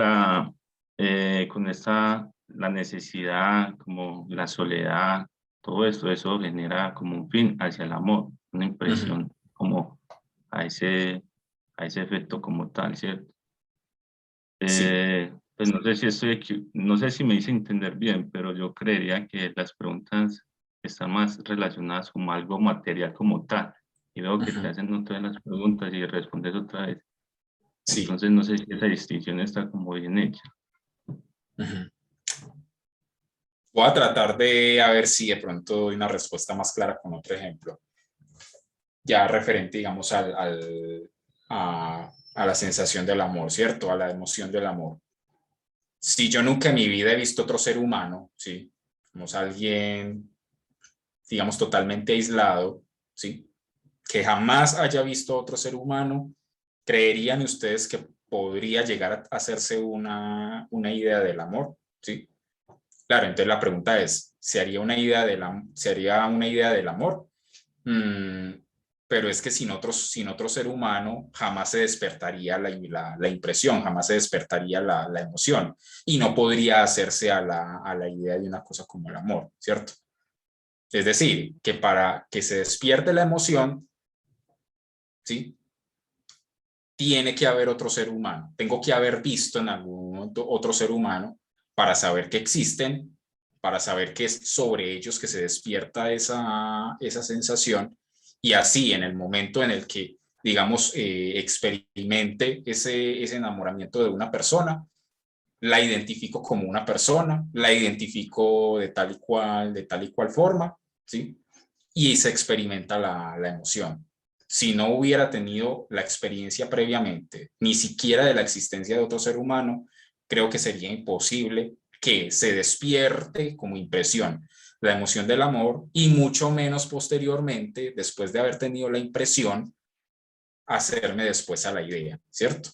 con la necesidad, como la soledad, todo esto, eso genera como un fin hacia el amor, una impresión como a ese efecto como tal, ¿cierto? Sí. Pues no sé si no sé si me hice entender bien, pero yo creería que las preguntas están más relacionadas como algo material como tal. Y veo que te hacen otra vez las preguntas y respondes otra vez. Sí. Entonces no sé si esa distinción está como bien hecha. Voy a tratar de a ver si de pronto doy una respuesta más clara con otro ejemplo. Ya referente, digamos, a la sensación del amor, ¿cierto? A la emoción del amor. Si yo nunca en mi vida he visto otro ser humano, ¿sí? Somos alguien, digamos, totalmente aislado, ¿sí? Que jamás haya visto otro ser humano, ¿creerían ustedes que podría llegar a hacerse una idea del amor? ¿Sí? Claro, entonces la pregunta es, ¿se haría una idea del amor? Pero es que sin otro ser humano jamás se despertaría la impresión, jamás se despertaría la emoción y no podría hacerse a la idea de una cosa como el amor, ¿cierto? Es decir, que para que se despierte la emoción, ¿sí? Tiene que haber otro ser humano. Tengo que haber visto en algún otro ser humano para saber que existen, para saber que es sobre ellos que se despierta esa sensación y así en el momento en el que, digamos, experimente ese enamoramiento de una persona, la identifico como una persona, la identifico de tal y cual forma, ¿sí? Y se experimenta la emoción. Si no hubiera tenido la experiencia previamente, ni siquiera de la existencia de otro ser humano, creo que sería imposible que se despierte como impresión la emoción del amor y mucho menos posteriormente, después de haber tenido la impresión, hacerme después a la idea, ¿cierto?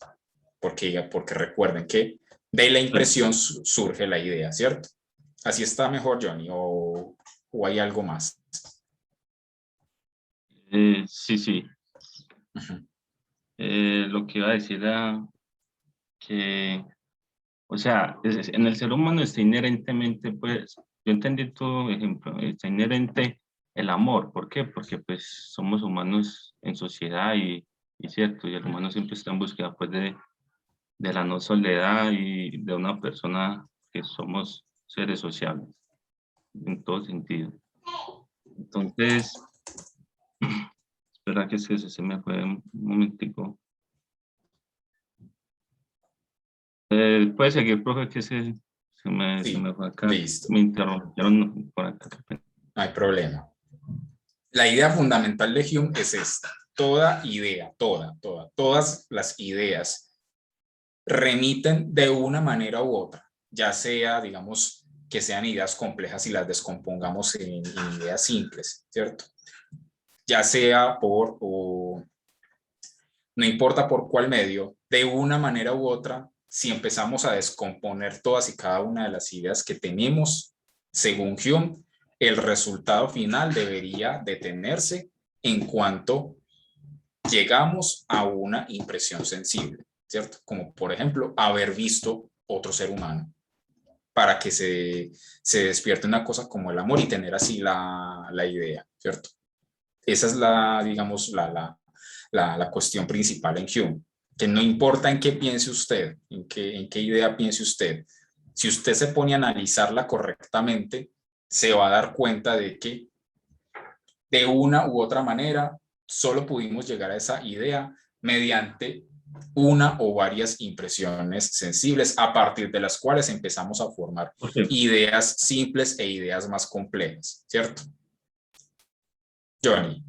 Porque recuerden que de la impresión surge la idea, ¿cierto? Así está mejor, Johnny, o hay algo más. Sí, sí. Lo que iba a decir era que, o sea, en el ser humano está inherentemente, pues, yo entendí tu ejemplo, está inherente el amor. ¿Por qué? Porque pues somos humanos en sociedad y cierto, y el humano siempre está en búsqueda pues de la no soledad y de una persona que somos seres sociables en todo sentido. Entonces, espera que se me fue un momentico. Puede seguir, profe, que se me fue acá. Listo. Me interrumpieron por acá. No hay problema. La idea fundamental de Hume es esta. Toda idea, todas las ideas remiten de una manera u otra, ya sea, digamos, que sean ideas complejas y las descompongamos en ideas simples, ¿cierto? Ya sea no importa por cuál medio, de una manera u otra, si empezamos a descomponer todas y cada una de las ideas que tenemos, según Hume, el resultado final debería detenerse en cuanto llegamos a una impresión sensible, ¿cierto? Como por ejemplo, haber visto otro ser humano para que se despierte una cosa como el amor y tener así la idea, ¿cierto? Esa es digamos, la cuestión principal en Hume, que no importa en qué piense usted, en qué idea piense usted, si usted se pone a analizarla correctamente, se va a dar cuenta de que de una u otra manera solo pudimos llegar a esa idea mediante una o varias impresiones sensibles a partir de las cuales empezamos a formar ideas simples e ideas más complejas, ¿cierto? Johnny.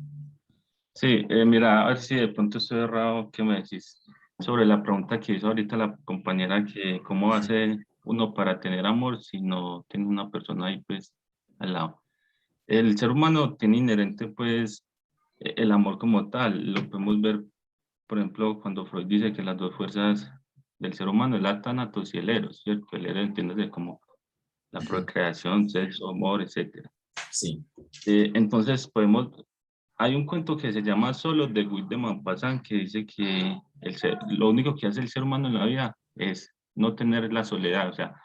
Sí, mira, a ver si de pronto estoy errado, ¿qué me decís? Sobre la pregunta que hizo ahorita la compañera, que cómo hace uno para tener amor si no tiene una persona ahí pues al lado. El ser humano tiene inherente pues el amor como tal, lo podemos ver, por ejemplo, cuando Freud dice que las dos fuerzas del ser humano es la thanatos y el eros, ¿cierto? El eros entiéndase como la procreación, sexo, amor, etc. Sí. Entonces hay un cuento que se llama Solo de Guy de Maupassant que dice que lo único que hace el ser humano en la vida es no tener la soledad, o sea,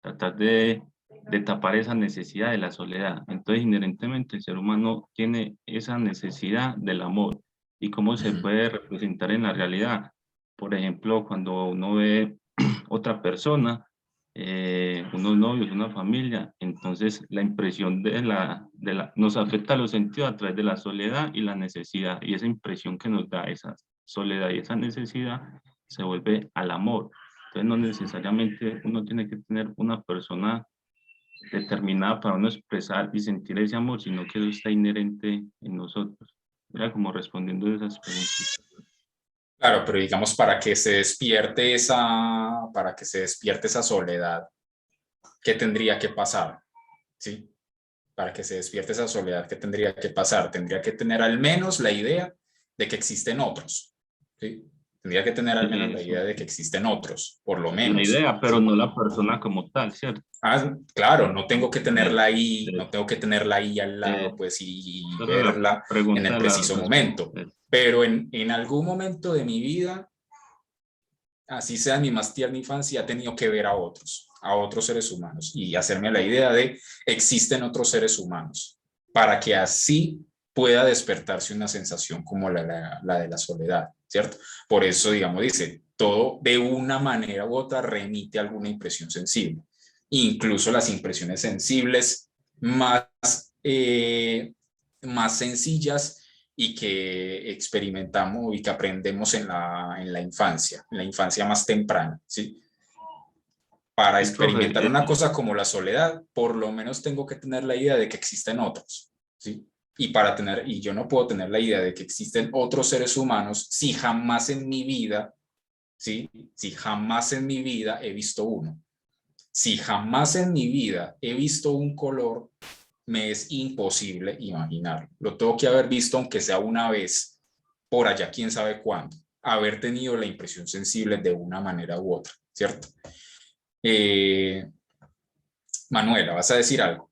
tratar de de tapar esa necesidad de la soledad. Entonces, inherentemente, el ser humano tiene esa necesidad del amor. ¿Y cómo se puede representar en la realidad? Por ejemplo, cuando uno ve otra persona, unos novios, una familia, entonces la impresión nos afecta a los sentidos a través de la soledad y la necesidad, y esa impresión que nos da esa soledad y esa necesidad se vuelve al amor. Entonces no necesariamente uno tiene que tener una persona determinada para uno expresar y sentir ese amor, sino que eso está inherente en nosotros. Era como respondiendo a esas preguntas. Claro, pero digamos, para que se despierte esa soledad, ¿qué tendría que pasar? ¿Sí? Para que se despierte esa soledad, ¿qué tendría que pasar? Tendría que tener al menos la idea de que existen otros, ¿sí? Tendría que tener al menos la idea de que existen otros, por lo La menos. idea, pero no la persona como tal, ¿cierto? Claro, no tengo que tenerla ahí, no tengo que tenerla ahí al lado, pues, y verla en el preciso momento. Pero en algún momento de mi vida, así sea en mi más tierna infancia, he tenido que ver a otros seres humanos y hacerme la idea de existen otros seres humanos, para que así pueda despertarse una sensación como la de la soledad, ¿cierto? Por eso, digamos, dice, todo de una manera u otra remite a alguna impresión sensible. Incluso las impresiones sensibles más, más sencillas y que experimentamos y que aprendemos en la infancia más temprana, ¿sí? Para experimentar una cosa como la soledad, por lo menos tengo que tener la idea de que existen otros, ¿sí? Y yo no puedo tener la idea de que existen otros seres humanos si jamás en mi vida, ¿sí? Si jamás en mi vida he visto uno. Si jamás en mi vida he visto un color, me es imposible imaginarlo. Lo tengo que haber visto, aunque sea una vez, por allá, quién sabe cuándo. Haber tenido la impresión sensible de una manera u otra, ¿cierto? Manuela, ¿vas a decir algo?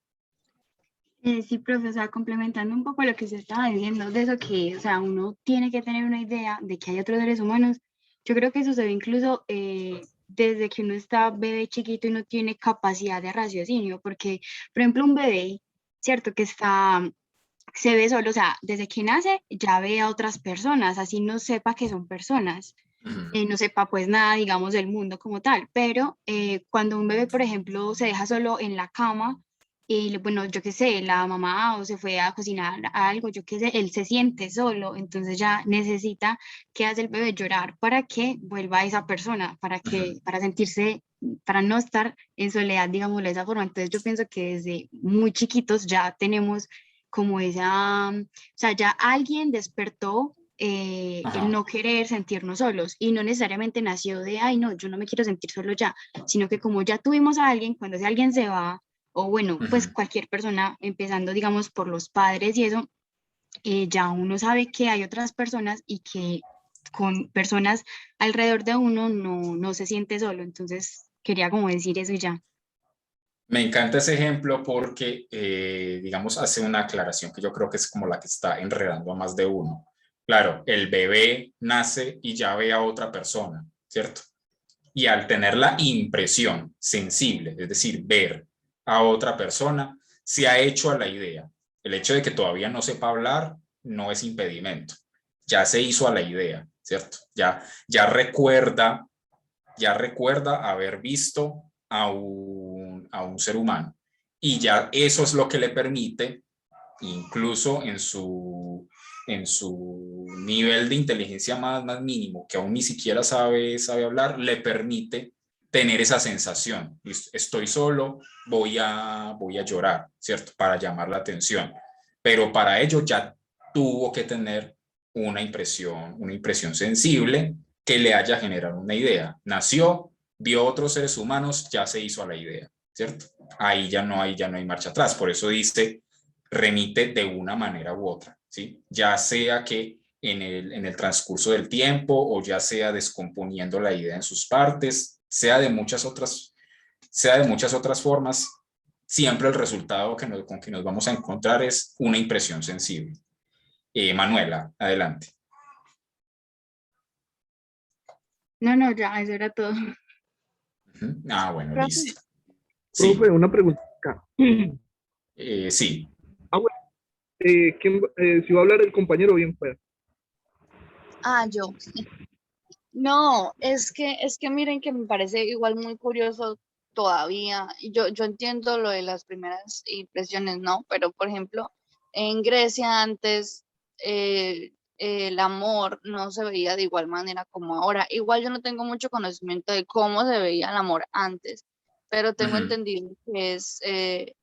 Sí, profe, o sea, complementando un poco lo que usted estaba diciendo, de eso que, o sea, uno tiene que tener una idea de que hay otros seres humanos. Yo creo que eso se ve incluso desde que uno está bebé chiquito y no tiene capacidad de raciocinio, porque, por ejemplo, un bebé, ¿cierto? Se ve solo, o sea, desde que nace ya ve a otras personas, así no sepa que son personas. No sepa pues nada, digamos, del mundo como tal, pero cuando un bebé, por ejemplo, se deja solo en la cama, y bueno, yo qué sé, la mamá o se fue a cocinar algo, yo qué sé, él se siente solo, entonces ya necesita que hace el bebé llorar para que vuelva a esa persona, para sentirse, para no estar en soledad, digámoslo de esa forma. Entonces yo pienso que desde muy chiquitos ya tenemos como esa, o sea, ya alguien despertó el no querer sentirnos solos y no necesariamente nació de, ay, no, yo no me quiero sentir solo ya, sino que como ya tuvimos a alguien, cuando ese alguien se va, o bueno, pues cualquier persona, empezando, digamos, por los padres y eso, ya uno sabe que hay otras personas y que con personas alrededor de uno no se siente solo. Entonces, quería como decir eso y ya. Me encanta ese ejemplo porque, digamos, hace una aclaración que yo creo que es como la que está enredando a más de uno. Claro, el bebé nace y ya ve a otra persona, ¿cierto? Y al tener la impresión sensible, es decir, ver a otra persona, se ha hecho a la idea. El hecho de que todavía no sepa hablar no es impedimento. Ya se hizo a la idea, ¿cierto? Ya recuerda haber visto a un ser humano. Y ya eso es lo que le permite, incluso en su nivel de inteligencia más mínimo, que aún ni siquiera sabe hablar, le permite tener esa sensación. Estoy solo, voy a llorar, ¿cierto? Para llamar la atención. Pero para ello ya tuvo que tener una impresión sensible que le haya generado una idea. Nació, vio otros seres humanos, ya se hizo a la idea, ¿cierto? Ahí ya no hay marcha atrás. Por eso dice, remite de una manera u otra, ¿sí? Ya sea que en el transcurso del tiempo o ya sea descomponiendo la idea en sus partes, sea de muchas otras formas, siempre el resultado con que nos vamos a encontrar es una impresión sensible. Manuela, adelante. No, ya, eso era todo. Bueno, Profe. listo. Profe, Sí. una pregunta. Sí. Ah, bueno, si va a hablar el compañero, bien pueda. Ah, yo. No, es que miren que me parece igual muy curioso todavía. Yo entiendo lo de las primeras impresiones, ¿no? Pero, por ejemplo, en Grecia antes el amor no se veía de igual manera como ahora. Igual yo no tengo mucho conocimiento de cómo se veía el amor antes, pero tengo Ujú. entendido que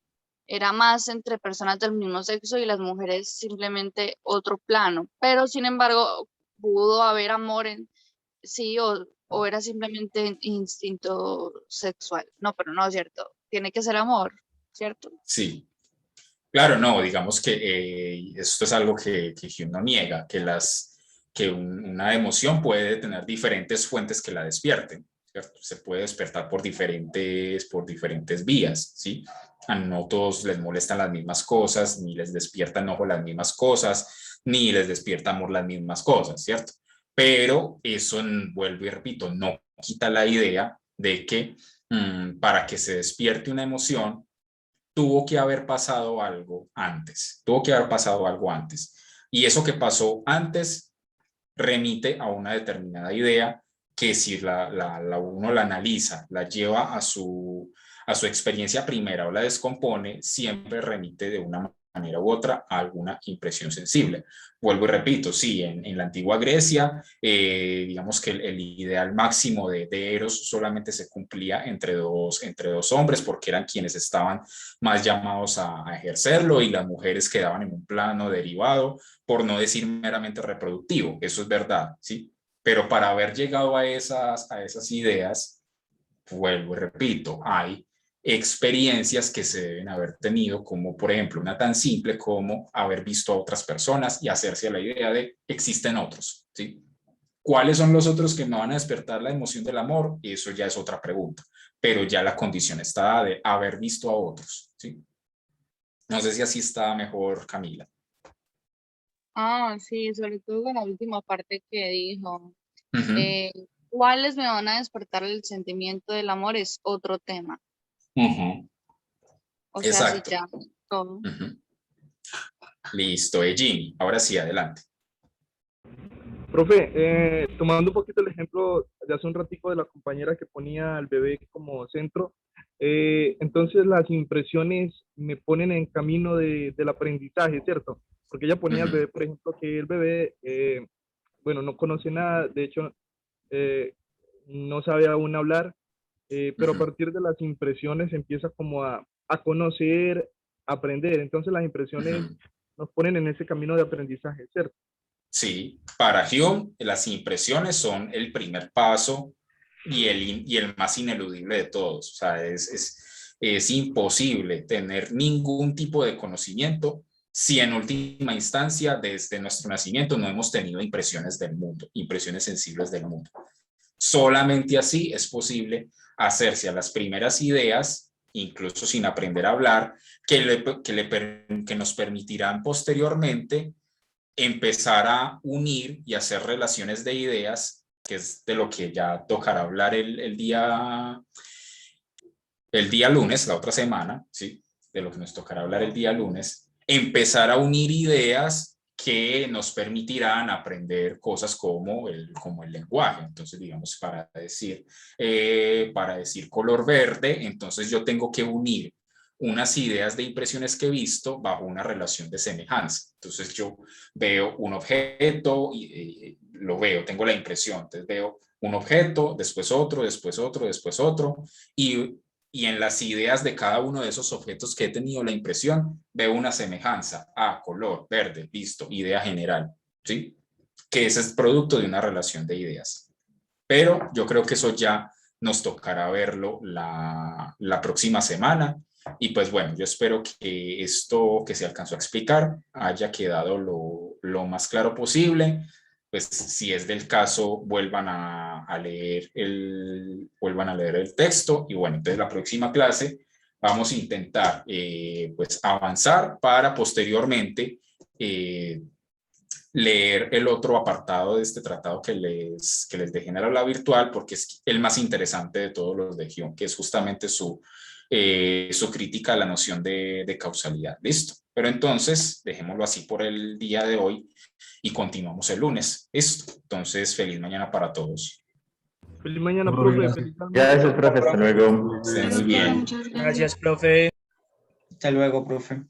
era más entre personas del mismo sexo y las mujeres simplemente otro plano. Pero, sin embargo, pudo haber amor en sí, o era simplemente instinto sexual. No, pero no es cierto. Tiene que ser amor, ¿cierto? Sí. Claro, no, digamos que esto es algo que Hume no niega, que una emoción puede tener diferentes fuentes que la despierten, ¿cierto? Se puede despertar por diferentes vías, ¿sí? A no todos les molestan las mismas cosas, ni les despierta enojo las mismas cosas, ni les despierta amor las mismas cosas, ¿cierto? Pero eso, vuelvo y repito, no quita la idea de que para que se despierte una emoción, tuvo que haber pasado algo antes, tuvo que haber pasado algo antes. Y eso que pasó antes remite a una determinada idea que si uno la analiza, la lleva a su experiencia primera o la descompone, siempre remite de una manera u otra a alguna impresión sensible. Vuelvo y repito, sí, en la antigua Grecia, digamos que el ideal máximo de Eros solamente se cumplía entre dos hombres porque eran quienes estaban más llamados a ejercerlo y las mujeres quedaban en un plano derivado, por no decir meramente reproductivo, eso es verdad, ¿sí? Pero para haber llegado a esas ideas, vuelvo y repito, hay experiencias que se deben haber tenido, como por ejemplo una tan simple como haber visto a otras personas y hacerse a la idea de existen otros, ¿sí? ¿Cuáles son los otros que no van a despertar la emoción del amor? Eso ya es otra pregunta, pero ya la condición está de haber visto a otros, ¿sí? No sé si así está mejor, Camila. Ah, sí, sobre todo con la última parte que dijo. Ujú, Eh, ¿Cuáles me van a despertar el sentimiento del amor? Es otro tema. ujú, O sea, si exacto. ya todo. Ujú. Listo, Jimmy. Ahora sí, adelante. Profe, tomando un poquito el ejemplo de hace un ratico de la compañera que ponía al bebé como centro, entonces las impresiones me ponen en camino del aprendizaje, ¿cierto? Porque ella ponía al Ujú, bebé, por ejemplo, que el bebé, bueno, no conoce nada, de hecho, eh, no sabe aún hablar, pero a ujú, partir de las impresiones empieza como a conocer, a aprender. Entonces las impresiones ujú. nos ponen en ese camino de aprendizaje, ¿cierto? Sí, para Hume, las impresiones son el primer paso y el más ineludible de todos. O sea, es imposible tener ningún tipo de conocimiento si en última instancia, desde nuestro nacimiento, no hemos tenido impresiones del mundo, impresiones sensibles del mundo. Solamente así es posible hacerse a las primeras ideas, incluso sin aprender a hablar, que nos permitirán posteriormente empezar a unir y hacer relaciones de ideas, que es de lo que ya tocará hablar el día lunes, la otra semana, ¿sí? De lo que nos tocará hablar el día lunes, empezar a unir ideas que nos permitirán aprender cosas como el lenguaje. Entonces, digamos, para decir color verde, entonces yo tengo que unir unas ideas de impresiones que he visto bajo una relación de semejanza. Entonces yo veo un objeto y lo veo, tengo la impresión, entonces veo un objeto, después otro, después otro, después otro, y en las ideas de cada uno de esos objetos que he tenido la impresión, veo una semejanza. Color, verde, listo, idea general, ¿sí? Que ese es producto de una relación de ideas. Pero yo creo que eso ya nos tocará verlo la próxima semana. Y pues bueno, yo espero que esto que se alcanzó a explicar haya quedado lo más claro posible. Pues si es del caso, vuelvan a leer el texto. Y bueno, entonces la próxima clase vamos a intentar pues avanzar para posteriormente leer el otro apartado de este tratado que les dejé en el aula virtual, porque es el más interesante de todos los de Hume, que es justamente su crítica a la noción de causalidad. Listo. Pero entonces, dejémoslo así por el día de hoy y continuamos el lunes. Listo. Entonces, feliz mañana para todos. Feliz mañana, Profe, profe. gracias. Feliz noche. Gracias, profe. Hasta luego. Estén muy bien. Muchas gracias. Gracias, profe. Hasta luego, profe.